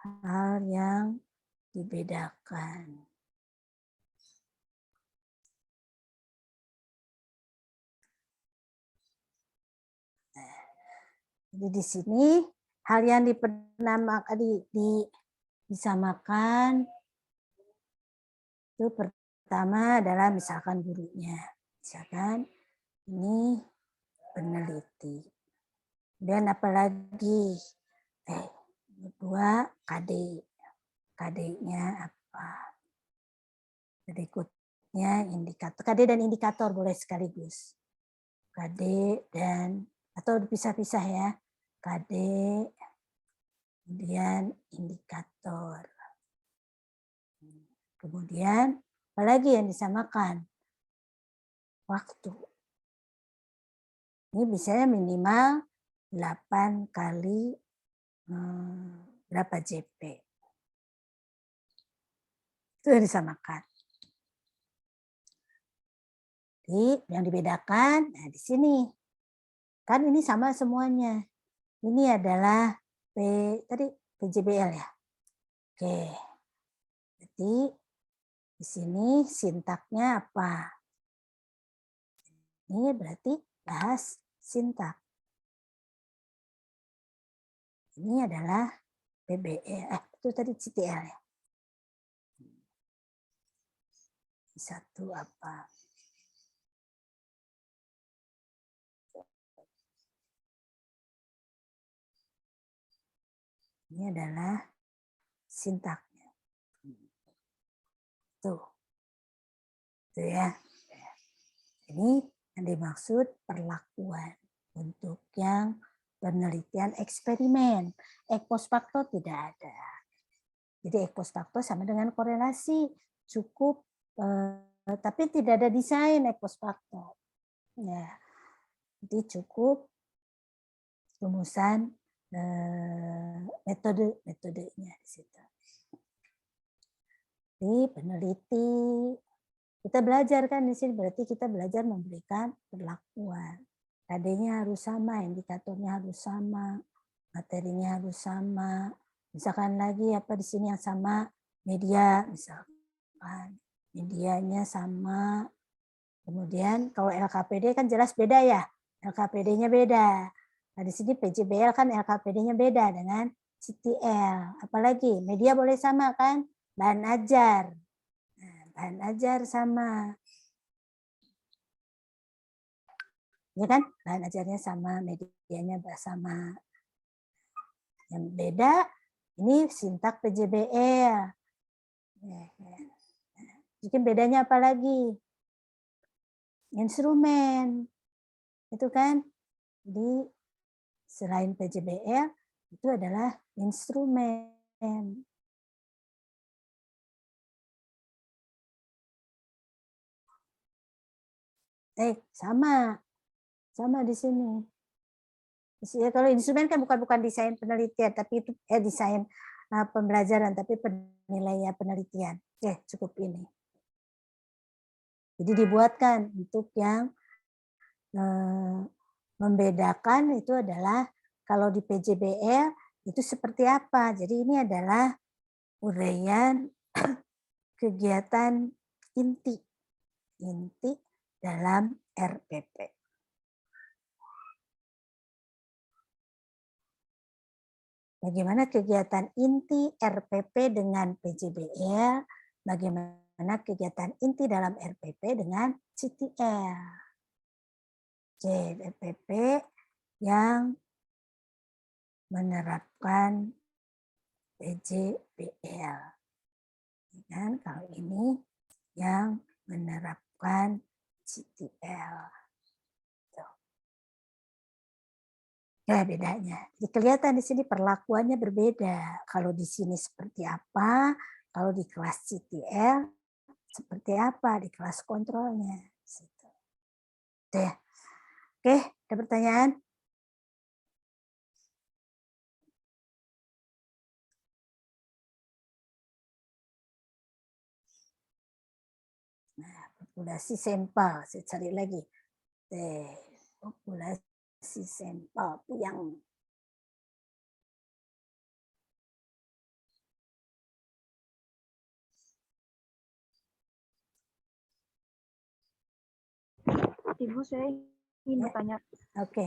hal yang dibedakan. Jadi di sini hal yang disamakan itu pertama adalah misalkan gurunya. Misalkan ini peneliti. Kemudian apalagi? Kedua KD. KD-nya apa? Berikutnya indikator. KD dan indikator boleh sekaligus. KD dan atau dipisah-pisah ya. KD kemudian indikator. Kemudian apalagi yang disamakan? Waktu. Ini biasanya minimal 8 kali berapa JP. Itu yang disamakan. Jadi yang dibedakan, nah di sini. Kan ini sama semuanya. Ini adalah tadi PJBL ya. Oke. Jadi di sini sintaknya apa? Ini berarti bahas sintak. Ini adalah PBL. Itu tadi CTL ya. Satu apa? Ini adalah sintaknya. Tuh. Tuh ya. Ini yang dimaksud perlakuan untuk yang penelitian eksperimen. Ek post facto tidak ada. Jadi ek post facto sama dengan korelasi. Cukup, tapi tidak ada desain ek post facto. Ya. Jadi cukup rumusan metodenya di situ. Jadi peneliti kita belajar kan di sini, berarti kita belajar memberikan perlakuan. KD-nya harus sama, indikatornya harus sama, materinya harus sama. Misalkan lagi apa di sini yang sama, media misalkan. Medianya sama. Kemudian kalau LKPD kan jelas beda ya. LKPD-nya beda. Nah, di sini PJBL kan LKPD-nya beda dengan CTL. Apalagi media boleh sama kan? Bahan ajar. Nah, bahan ajar sama. Ya kan? Bahan ajarnya sama, medianya sama. Yang beda ini sintak PJBL. Jadi bedanya apa lagi? Instrumen. Itu kan. Jadi selain PJBL itu adalah instrumen. Sama di sini. Kalau instrumen kan bukan desain penelitian, tapi itu desain pembelajaran, tapi penilaian penelitian. Oke, cukup ini. Jadi dibuatkan untuk yang membedakan itu adalah kalau di PJBL itu seperti apa. Jadi ini adalah uraian kegiatan inti dalam RPP. Bagaimana kegiatan inti RPP dengan PJBL, bagaimana kegiatan inti dalam RPP dengan CTL. RPP yang menerapkan PJBL. Dan kalau ini yang menerapkan CTL. Ya, bedanya. Jadi kelihatan di sini perlakuannya berbeda. Kalau di sini seperti apa, kalau di kelas CTL seperti apa, di kelas kontrolnya. Oke, ada pertanyaan? Nah, populasi sampel, saya cari lagi. Populasi sampel yang Ibu, saya ingin bertanya. Oke.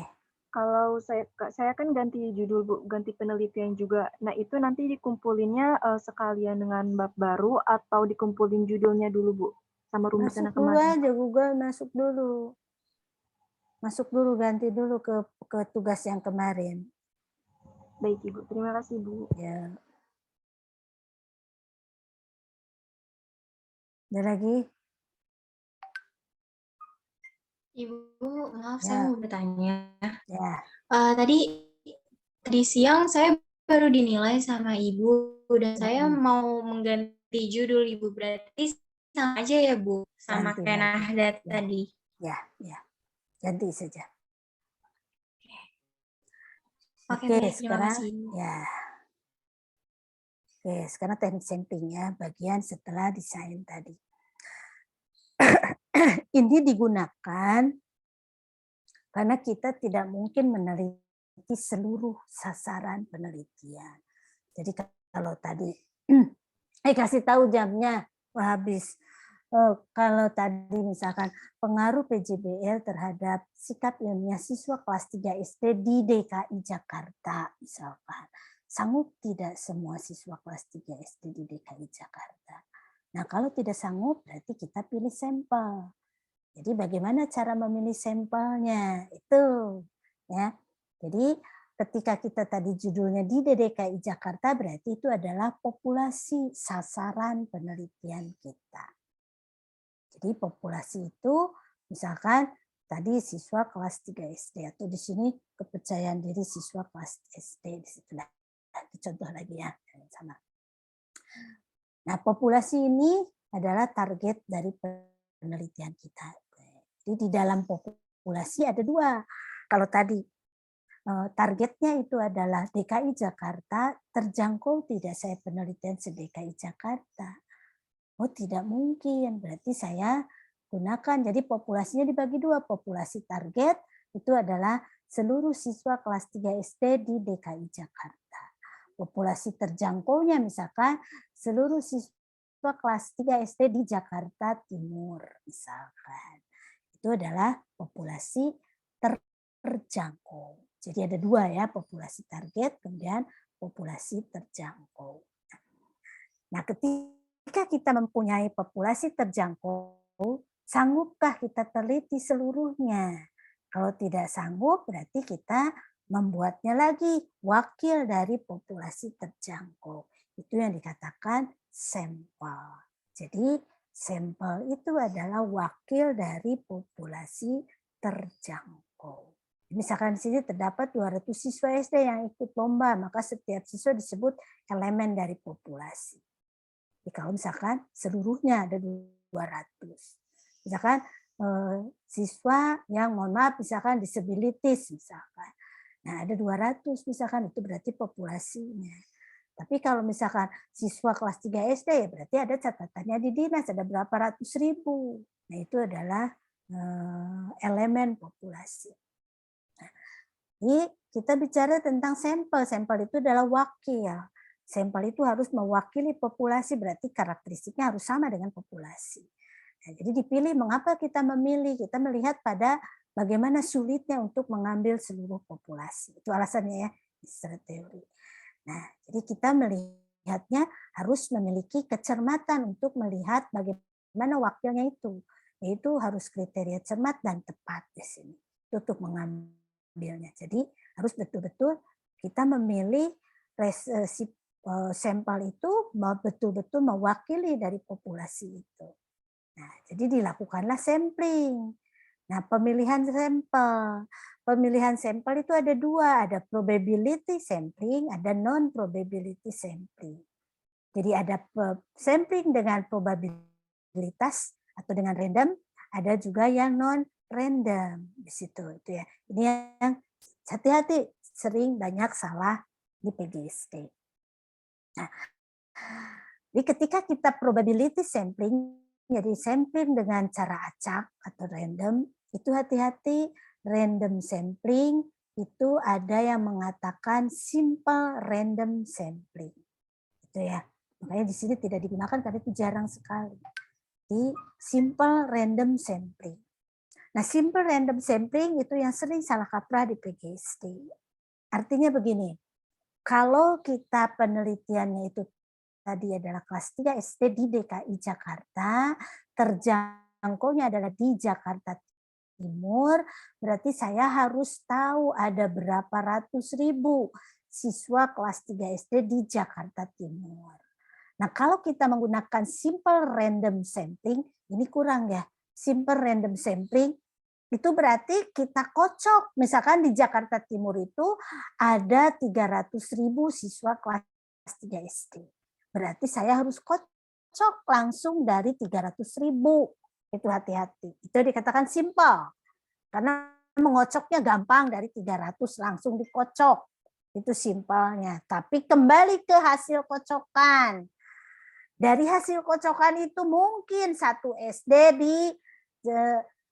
Kalau saya kan ganti judul, Bu, ganti penelitian juga. Nah, itu nanti dikumpulinnya sekalian dengan bab baru atau dikumpulin judulnya dulu, Bu? Sama rumusnya Masuk dulu kemarin. aja Google, masuk dulu, ganti dulu ke tugas yang kemarin. Baik, Ibu. Terima kasih, Bu. Ya. Ada lagi? Ibu, maaf Ya. saya mau bertanya. Ya. Tadi siang saya baru dinilai sama Ibu dan saya mau mengganti judul Ibu, berarti sama aja ya Bu, sama kayak Nahdat tadi. Ya. Ganti saja. Oke, terima kasih. Ya. Oke, sekarang teknik sampingnya bagian setelah desain tadi. Ini digunakan karena kita tidak mungkin meneliti seluruh sasaran penelitian. Jadi kalau tadi kasih tahu jamnya, habis. Kalau tadi misalkan pengaruh PJBL terhadap sikap ilmiah siswa kelas 3 SD di DKI Jakarta misalkan. Sanggup tidak semua siswa kelas 3 SD di DKI Jakarta? Nah, kalau tidak sanggup berarti kita pilih sampel. Jadi bagaimana cara memilih sampelnya? Itu ya. Jadi ketika kita tadi judulnya di DKI Jakarta berarti itu adalah populasi sasaran penelitian kita. Jadi populasi itu misalkan tadi siswa kelas 3 SD atau di sini kepercayaan diri siswa kelas SD di situ. Contoh lagi ya, sama. Nah, populasi ini adalah target dari penelitian kita. Jadi di dalam populasi ada dua. Kalau tadi targetnya itu adalah DKI Jakarta, terjangkau tidak saya penelitian se-DKI Jakarta? Oh, tidak mungkin. Berarti saya gunakan. Jadi populasinya dibagi dua. Populasi target itu adalah seluruh siswa kelas 3 SD di DKI Jakarta. Populasi terjangkaunya misalkan seluruh siswa kelas 3 SD di Jakarta Timur misalkan. Itu adalah populasi terjangkau. Jadi ada dua ya, populasi target kemudian populasi terjangkau. Nah, ketika kita mempunyai populasi terjangkau, sanggupkah kita teliti seluruhnya? Kalau tidak sanggup, berarti kita membuatnya lagi wakil dari populasi terjangkau. Itu yang dikatakan sampel. Jadi Sampel itu adalah wakil dari populasi terjangkau. Misalkan di sini terdapat 200 siswa SD yang ikut lomba, maka setiap siswa disebut elemen dari populasi. Jadi kalau misalkan seluruhnya ada 200. Misalkan siswa yang mohon maaf misalkan disabilities misalkan. Nah, ada 200 misalkan, itu berarti populasinya. Tapi kalau misalkan siswa kelas 3 SD ya berarti ada catatannya di dinas, ada berapa ratus ribu. Nah, itu adalah elemen populasi. Nah, jadi kita bicara tentang sampel. Sampel itu adalah wakil. Sampel itu harus mewakili populasi, berarti karakteristiknya harus sama dengan populasi. Nah, jadi dipilih, mengapa kita memilih? Kita melihat pada bagaimana sulitnya untuk mengambil seluruh populasi. Itu alasannya ya, secara teori. Nah, jadi kita melihatnya harus memiliki kecermatan untuk melihat bagaimana wakilnya itu. Yaitu harus kriteria cermat dan tepat di sini untuk mengambilnya. Jadi harus betul-betul kita memilih sampel itu betul-betul mewakili dari populasi itu. Nah, jadi dilakukanlah sampling. Nah, pemilihan sampel. Pemilihan sampel itu ada dua, ada probability sampling, ada non-probability sampling. Jadi ada sampling dengan probabilitas atau dengan random, ada juga yang non-random di situ. Itu ya. Ini yang hati-hati, sering banyak salah di PGSD. Nah, jadi ketika kita probability sampling, jadi sampling dengan cara acak atau random, itu hati-hati. Random sampling itu ada yang mengatakan simple random sampling. Itu ya. Makanya di sini tidak digunakan karena itu jarang sekali. Di simple random sampling. Nah, simple random sampling itu yang sering salah kaprah di PGSD. Artinya begini, kalau kita penelitiannya itu tadi adalah kelas 3 SD di DKI Jakarta, terjangkaunya adalah di Jakarta Timur, berarti saya harus tahu ada berapa ratus ribu siswa kelas 3 SD di Jakarta Timur. Nah, kalau kita menggunakan simple random sampling, ini kurang ya. Simple random sampling itu berarti kita kocok. Misalkan di Jakarta Timur itu ada 300.000 siswa kelas 3 SD. Berarti saya harus kocok langsung dari 300.000. Itu hati-hati. Itu dikatakan simple. Karena mengocoknya gampang, dari 300 langsung dikocok. Itu simpelnya. Tapi kembali ke hasil kocokan. Dari hasil kocokan itu mungkin satu SD di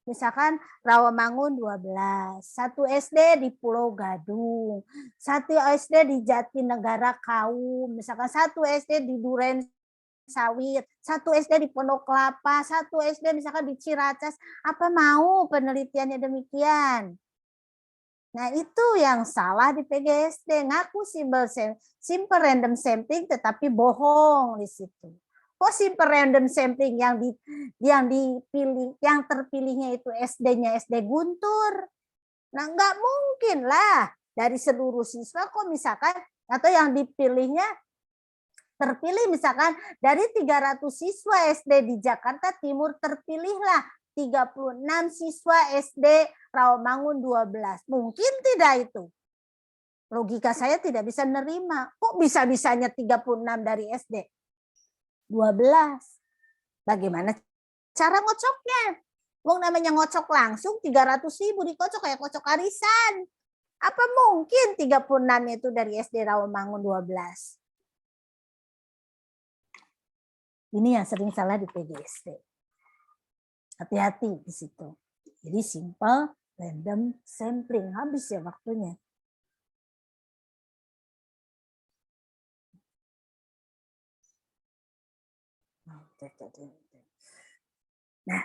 misalkan Rawamangun 12, satu SD di Pulau Gadung, satu SD di Jatinegara Kaum, misalkan satu SD di Duren Sawit, satu SD di Pondok Kelapa, satu SD misalkan di Ciracas. Apa mau penelitiannya demikian? Nah, itu yang salah di PGSD. Ngaku simple random sampling tetapi bohong di situ. Kok simple random sampling yang dipilih, yang terpilihnya itu SD-nya SD Guntur? Nah, nggak mungkin lah dari seluruh siswa kok misalkan, atau yang dipilihnya terpilih misalkan dari 300 siswa SD di Jakarta Timur, terpilihlah 36 siswa SD Rawamangun 12. Mungkin tidak itu. Logika saya tidak bisa menerima. Kok bisa-bisanya 36 dari SD? 12. Bagaimana cara ngocoknya? Wong namanya ngocok langsung 300.000 dikocok kayak kocok arisan. Apa mungkin 36 itu dari SD Rawamangun 12? Ini yang sering salah di PGSD. Hati-hati di situ. Jadi simple random sampling. Habis ya waktunya. Nah,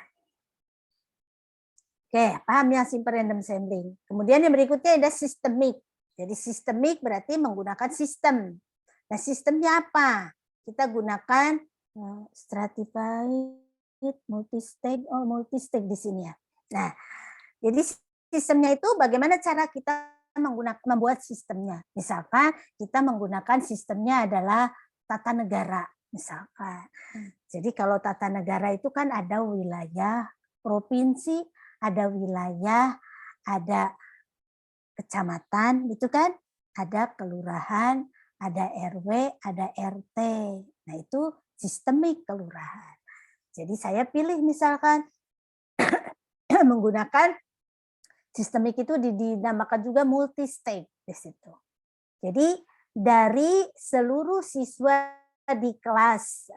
oke, paham ya simple random sampling. Kemudian yang berikutnya ada sistemik. Jadi sistemik berarti menggunakan sistem. Nah, sistemnya apa? Kita gunakan stratified, multi-stage di sini ya. Nah, jadi sistemnya itu bagaimana cara kita membuat sistemnya. Misalkan kita menggunakan sistemnya adalah tata negara. misalkan. Jadi kalau tata negara itu kan ada wilayah provinsi, ada wilayah, ada kecamatan, gitu kan? Ada kelurahan, ada RW, ada RT. Nah, itu sistemik kelurahan. Jadi saya pilih misalkan menggunakan sistemik itu dinamakan juga multi state di situ. Jadi dari seluruh siswa di kelas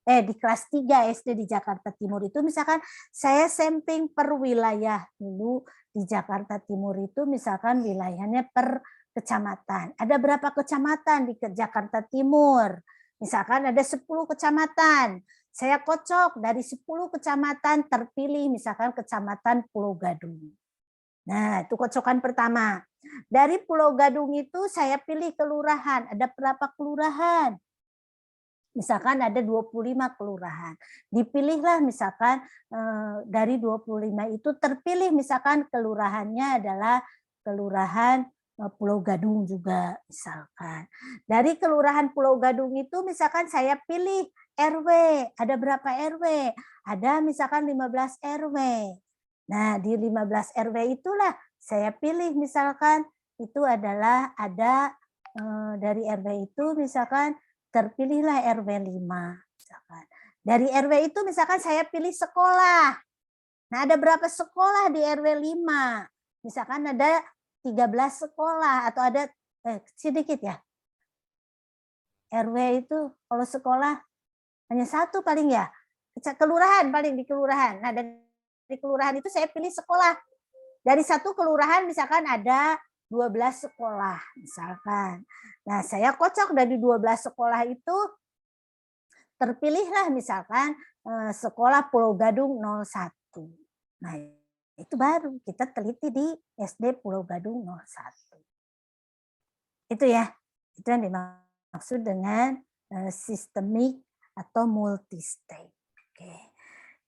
di kelas 3 SD di Jakarta Timur itu misalkan saya sampling per wilayah dulu di Jakarta Timur itu misalkan wilayahnya per kecamatan. Ada berapa kecamatan di Jakarta Timur? Misalkan ada 10 kecamatan. Saya kocok dari 10 kecamatan terpilih misalkan kecamatan Pulau Gadung. Nah, itu kocokan pertama. Dari Pulau Gadung itu saya pilih kelurahan. Ada berapa kelurahan? Misalkan ada 25 kelurahan. Dipilihlah misalkan dari 25 itu terpilih misalkan kelurahannya adalah kelurahan Pulau Gadung juga misalkan. Dari kelurahan Pulau Gadung itu misalkan saya pilih RW. Ada berapa RW? Ada misalkan 15 RW. Nah, di 15 RW itulah saya pilih misalkan itu adalah ada dari RW itu misalkan terpilihlah RW 5 misalkan. Dari RW itu misalkan saya pilih sekolah. Nah, ada berapa sekolah di RW 5? Misalkan ada 13 sekolah atau ada sedikit ya. RW itu kalau sekolah hanya satu paling ya. Kelurahan paling di kelurahan. Nah, dari kelurahan itu saya pilih sekolah. Dari satu kelurahan misalkan ada 12 sekolah misalkan. Nah, saya kocok dari 12 sekolah itu terpilihlah misalkan sekolah Pulau Gadung 01. Nah, itu baru kita teliti di SD Pulau Gadung 01. Itu ya. Itu yang dimaksud dengan sistemik atau multi state. Oke.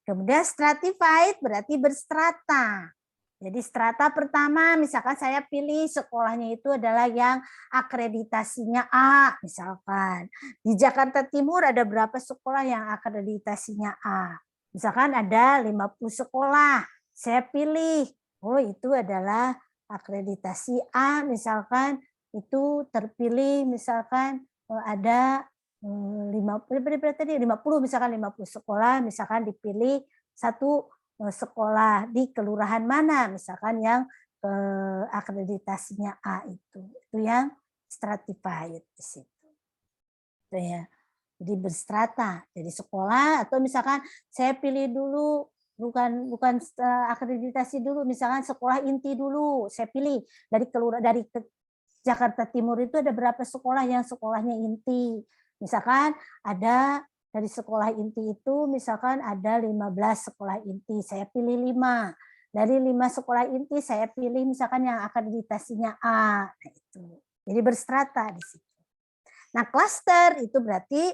Kemudian stratified berarti berstrata. Jadi strata pertama misalkan saya pilih sekolahnya itu adalah yang akreditasinya A misalkan. Di Jakarta Timur ada berapa sekolah yang akreditasinya A? Misalkan ada 50 sekolah. Saya pilih, oh itu adalah akreditasi A misalkan itu terpilih misalkan ada 50 misalkan 50 sekolah misalkan dipilih satu sekolah di kelurahan mana misalkan yang akreditasinya A itu yang stratified di situ. Itu ya. Jadi berstrata. Jadi sekolah atau misalkan saya pilih dulu bukan akreditasi dulu misalkan sekolah inti dulu saya pilih dari Jakarta Timur itu ada berapa sekolah yang sekolahnya inti. Misalkan ada dari sekolah inti itu misalkan ada 15 sekolah inti, saya pilih 5. Dari 5 sekolah inti saya pilih misalkan yang akreditasinya A. Nah, itu. Jadi berstrata di situ. Nah, klaster itu berarti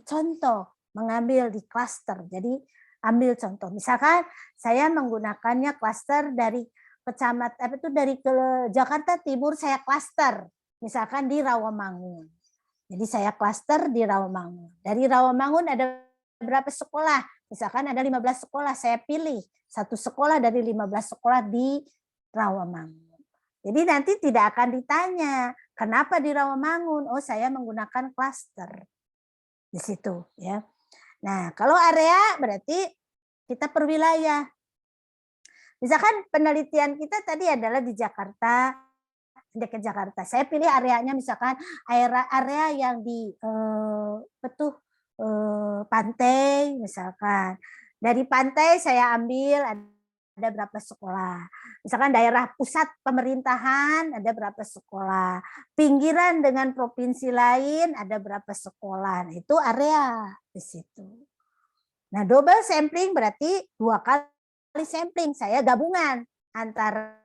contoh, mengambil di klaster. Jadi ambil contoh. Misalkan saya menggunakannya klaster dari dari Jakarta Timur saya klaster. Misalkan di Rawamangun. Jadi saya klaster di Rawamangun. Dari Rawamangun ada berapa sekolah? Misalkan ada 15 sekolah, saya pilih satu sekolah dari 15 sekolah di Rawamangun. Jadi nanti tidak akan ditanya, kenapa di Rawamangun? Oh, saya menggunakan klaster. Di situ ya. Nah, kalau area berarti kita per wilayah. Misalkan penelitian kita tadi adalah di Jakarta, dekat Jakarta. Saya pilih areanya misalkan area yang di pantai misalkan. Dari pantai saya ambil ada berapa sekolah. Misalkan daerah pusat pemerintahan ada berapa sekolah. Pinggiran dengan provinsi lain ada berapa sekolah. Nah, itu area di situ. Nah, double sampling berarti 2 kali sampling. Saya gabungan antara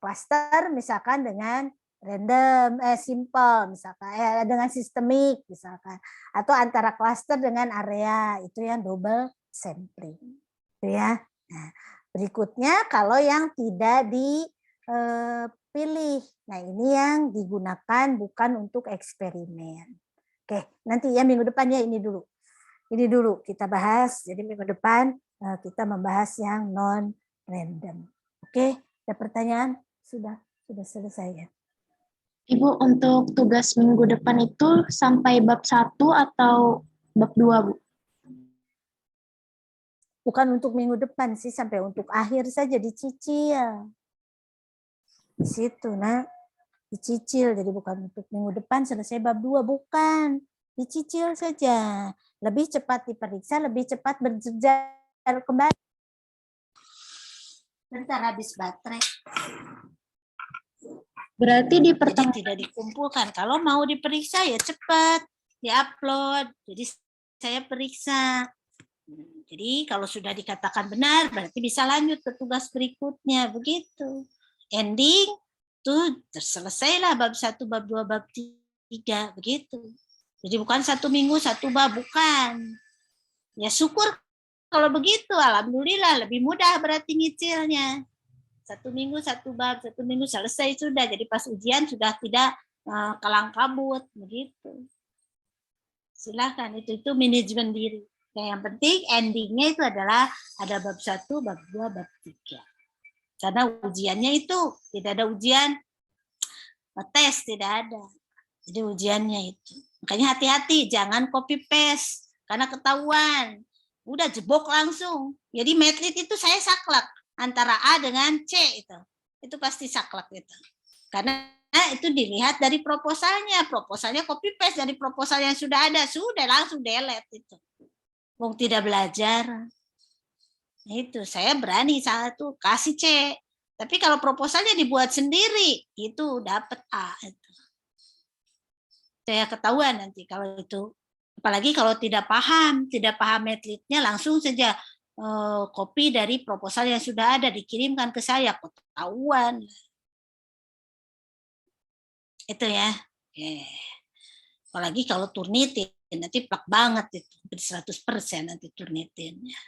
cluster misalkan dengan random, simple misalkan, dengan sistemik misalkan, atau antara cluster dengan area itu yang double sampling, itu ya. Nah, berikutnya kalau yang tidak dipilih, nah ini yang digunakan bukan untuk eksperimen. Oke, nanti ya minggu depannya ini dulu. Ini dulu kita bahas. Jadi minggu depan kita membahas yang non random. Oke, ada pertanyaan? Sudah selesai ya. Ibu, untuk tugas minggu depan itu sampai bab 1 atau bab 2, Bu? Bukan untuk minggu depan sih, sampai untuk akhir saja dicicil. Di situ, Nak. Dicicil, jadi bukan untuk minggu depan selesai bab 2, bukan. Dicicil saja. Lebih cepat diperiksa, lebih cepat berjejar kembali. Bentar habis baterai. Berarti di Jadi tidak dikumpulkan. Kalau mau diperiksa ya cepat, diupload. Jadi saya periksa. Jadi kalau sudah dikatakan benar, berarti bisa lanjut ke tugas berikutnya. Begitu. Ending, tuh selesailah bab 1, bab 2, bab 3. Begitu. Jadi bukan 1 minggu 1 bab, bukan. Ya syukur kalau begitu, alhamdulillah lebih mudah berarti nyicilnya. 1 minggu 1 bab, 1 minggu selesai sudah. Jadi pas ujian sudah tidak kalang kabut, begitu. Silahkan, itu manajemen diri. Yang penting endingnya itu adalah ada bab 1, bab 2, bab 3. Karena ujiannya itu tidak ada ujian tes, tidak ada. Jadi ujiannya itu. Makanya hati-hati, jangan copy paste karena ketahuan. Udah jebok langsung. Jadi Medlit itu saya saklek antara A dengan C itu. Itu pasti saklek itu. Karena itu dilihat dari proposalnya. Proposalnya copy paste dari proposal yang sudah ada, sudah langsung delete itu. Wong tidak belajar. Itu saya berani satu kasih C. Tapi kalau proposalnya dibuat sendiri, itu dapat A itu. Saya ketahuan nanti kalau itu. Apalagi kalau tidak paham Medlitnya, langsung saja copy dari proposal yang sudah ada dikirimkan ke saya, ketahuan. Itu ya. Apalagi kalau Turnitin, nanti plak banget itu, 100% nanti Turnitinnya.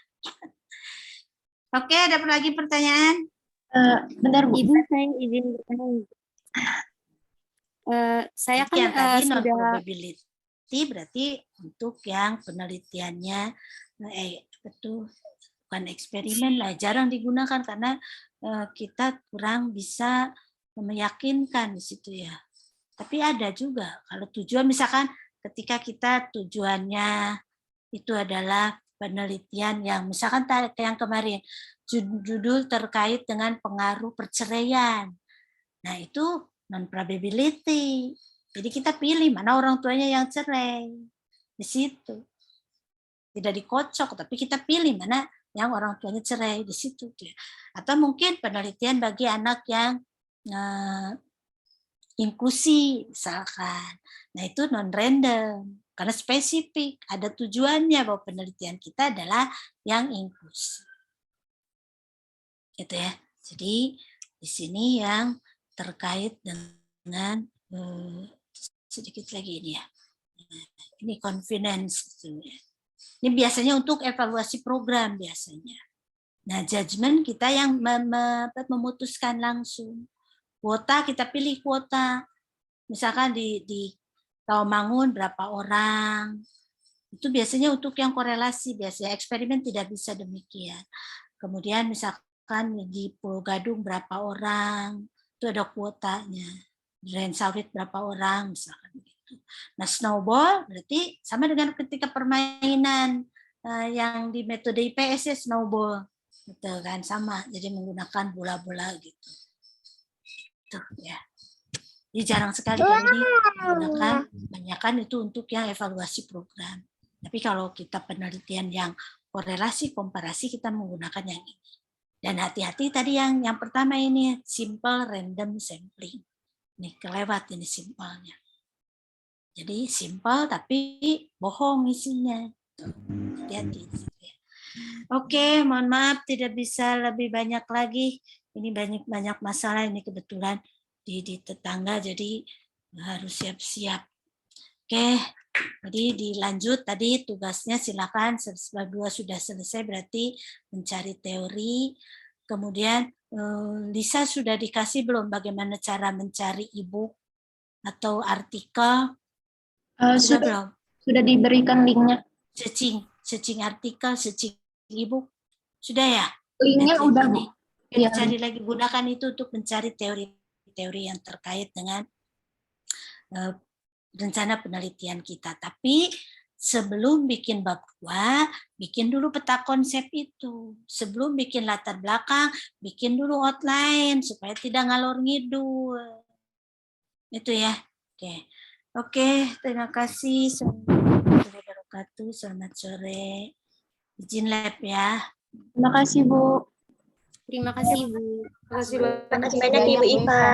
Oke, ada lagi pertanyaan? Bentar, Bu. Ibu, saya izin bertanya. Saya kan yang tadi non sudah probability berarti untuk yang penelitiannya betul, bukan eksperimen lah, jarang digunakan karena kita kurang bisa meyakinkan di situ ya. Tapi ada juga kalau tujuan, misalkan ketika kita tujuannya itu adalah penelitian yang misalkan yang kemarin judul terkait dengan pengaruh perceraian. Nah, itu non probability. Jadi kita pilih mana orang tuanya yang cerai. Di situ. Tidak dikocok, tapi kita pilih mana yang orang tuanya cerai di situ. Atau mungkin penelitian bagi anak yang inklusi misalkan. Nah, itu non random karena spesifik, ada tujuannya bahwa penelitian kita adalah yang inklusi. Gitu ya. Jadi di sini yang terkait dengan sedikit lagi ini ya. Ini confidence gitu ya. Ini biasanya untuk evaluasi program biasanya. Nah, judgment kita yang memutuskan langsung. Kuota kita pilih kuota. Misalkan di Tawamangun berapa orang. Itu biasanya untuk yang korelasi, biasanya eksperimen tidak bisa demikian. Kemudian misalkan di Pulau Gadung berapa orang, itu ada kuotanya. Di Rensawit berapa orang misalkan begitu. Nah, snowball berarti sama dengan ketika permainan yang di metode IPS ya, snowball gitu kan, sama. Jadi menggunakan bola-bola gitu. Tuh ya. Jadi jarang sekali ini menggunakan, kebanyakan itu untuk yang evaluasi program. Tapi kalau kita penelitian yang korelasi komparasi, kita menggunakan yang ini. Dan hati-hati tadi yang pertama ini simple random sampling. Nih kelewat ini simpelnya. Jadi simple tapi bohong isinya. Hati-hati. Oke, mohon maaf tidak bisa lebih banyak lagi. Ini banyak masalah ini kebetulan di tetangga, jadi harus siap-siap. Oke, jadi dilanjut tadi tugasnya, silakan. Bab 2 sudah selesai, berarti mencari teori. Kemudian Lisa sudah dikasih belum bagaimana cara mencari e-book atau artikel? Sudah belum? sudah diberikan linknya. Searching artikel, searching ebook. Sudah ya? Linknya Netflix udah, ini. Bu. Iya. Cari lagi, gunakan itu untuk mencari teori-teori yang terkait dengan rencana penelitian kita. Tapi sebelum bikin bab 2, bikin dulu peta konsep itu. Sebelum bikin latar belakang, bikin dulu outline supaya tidak ngalor ngidul. Itu ya. Oke, terima kasih. Selamat sore. Izin lab ya. Terima kasih, Bu. Terima kasih, Bu. Terima kasih banyak Ibu Iva.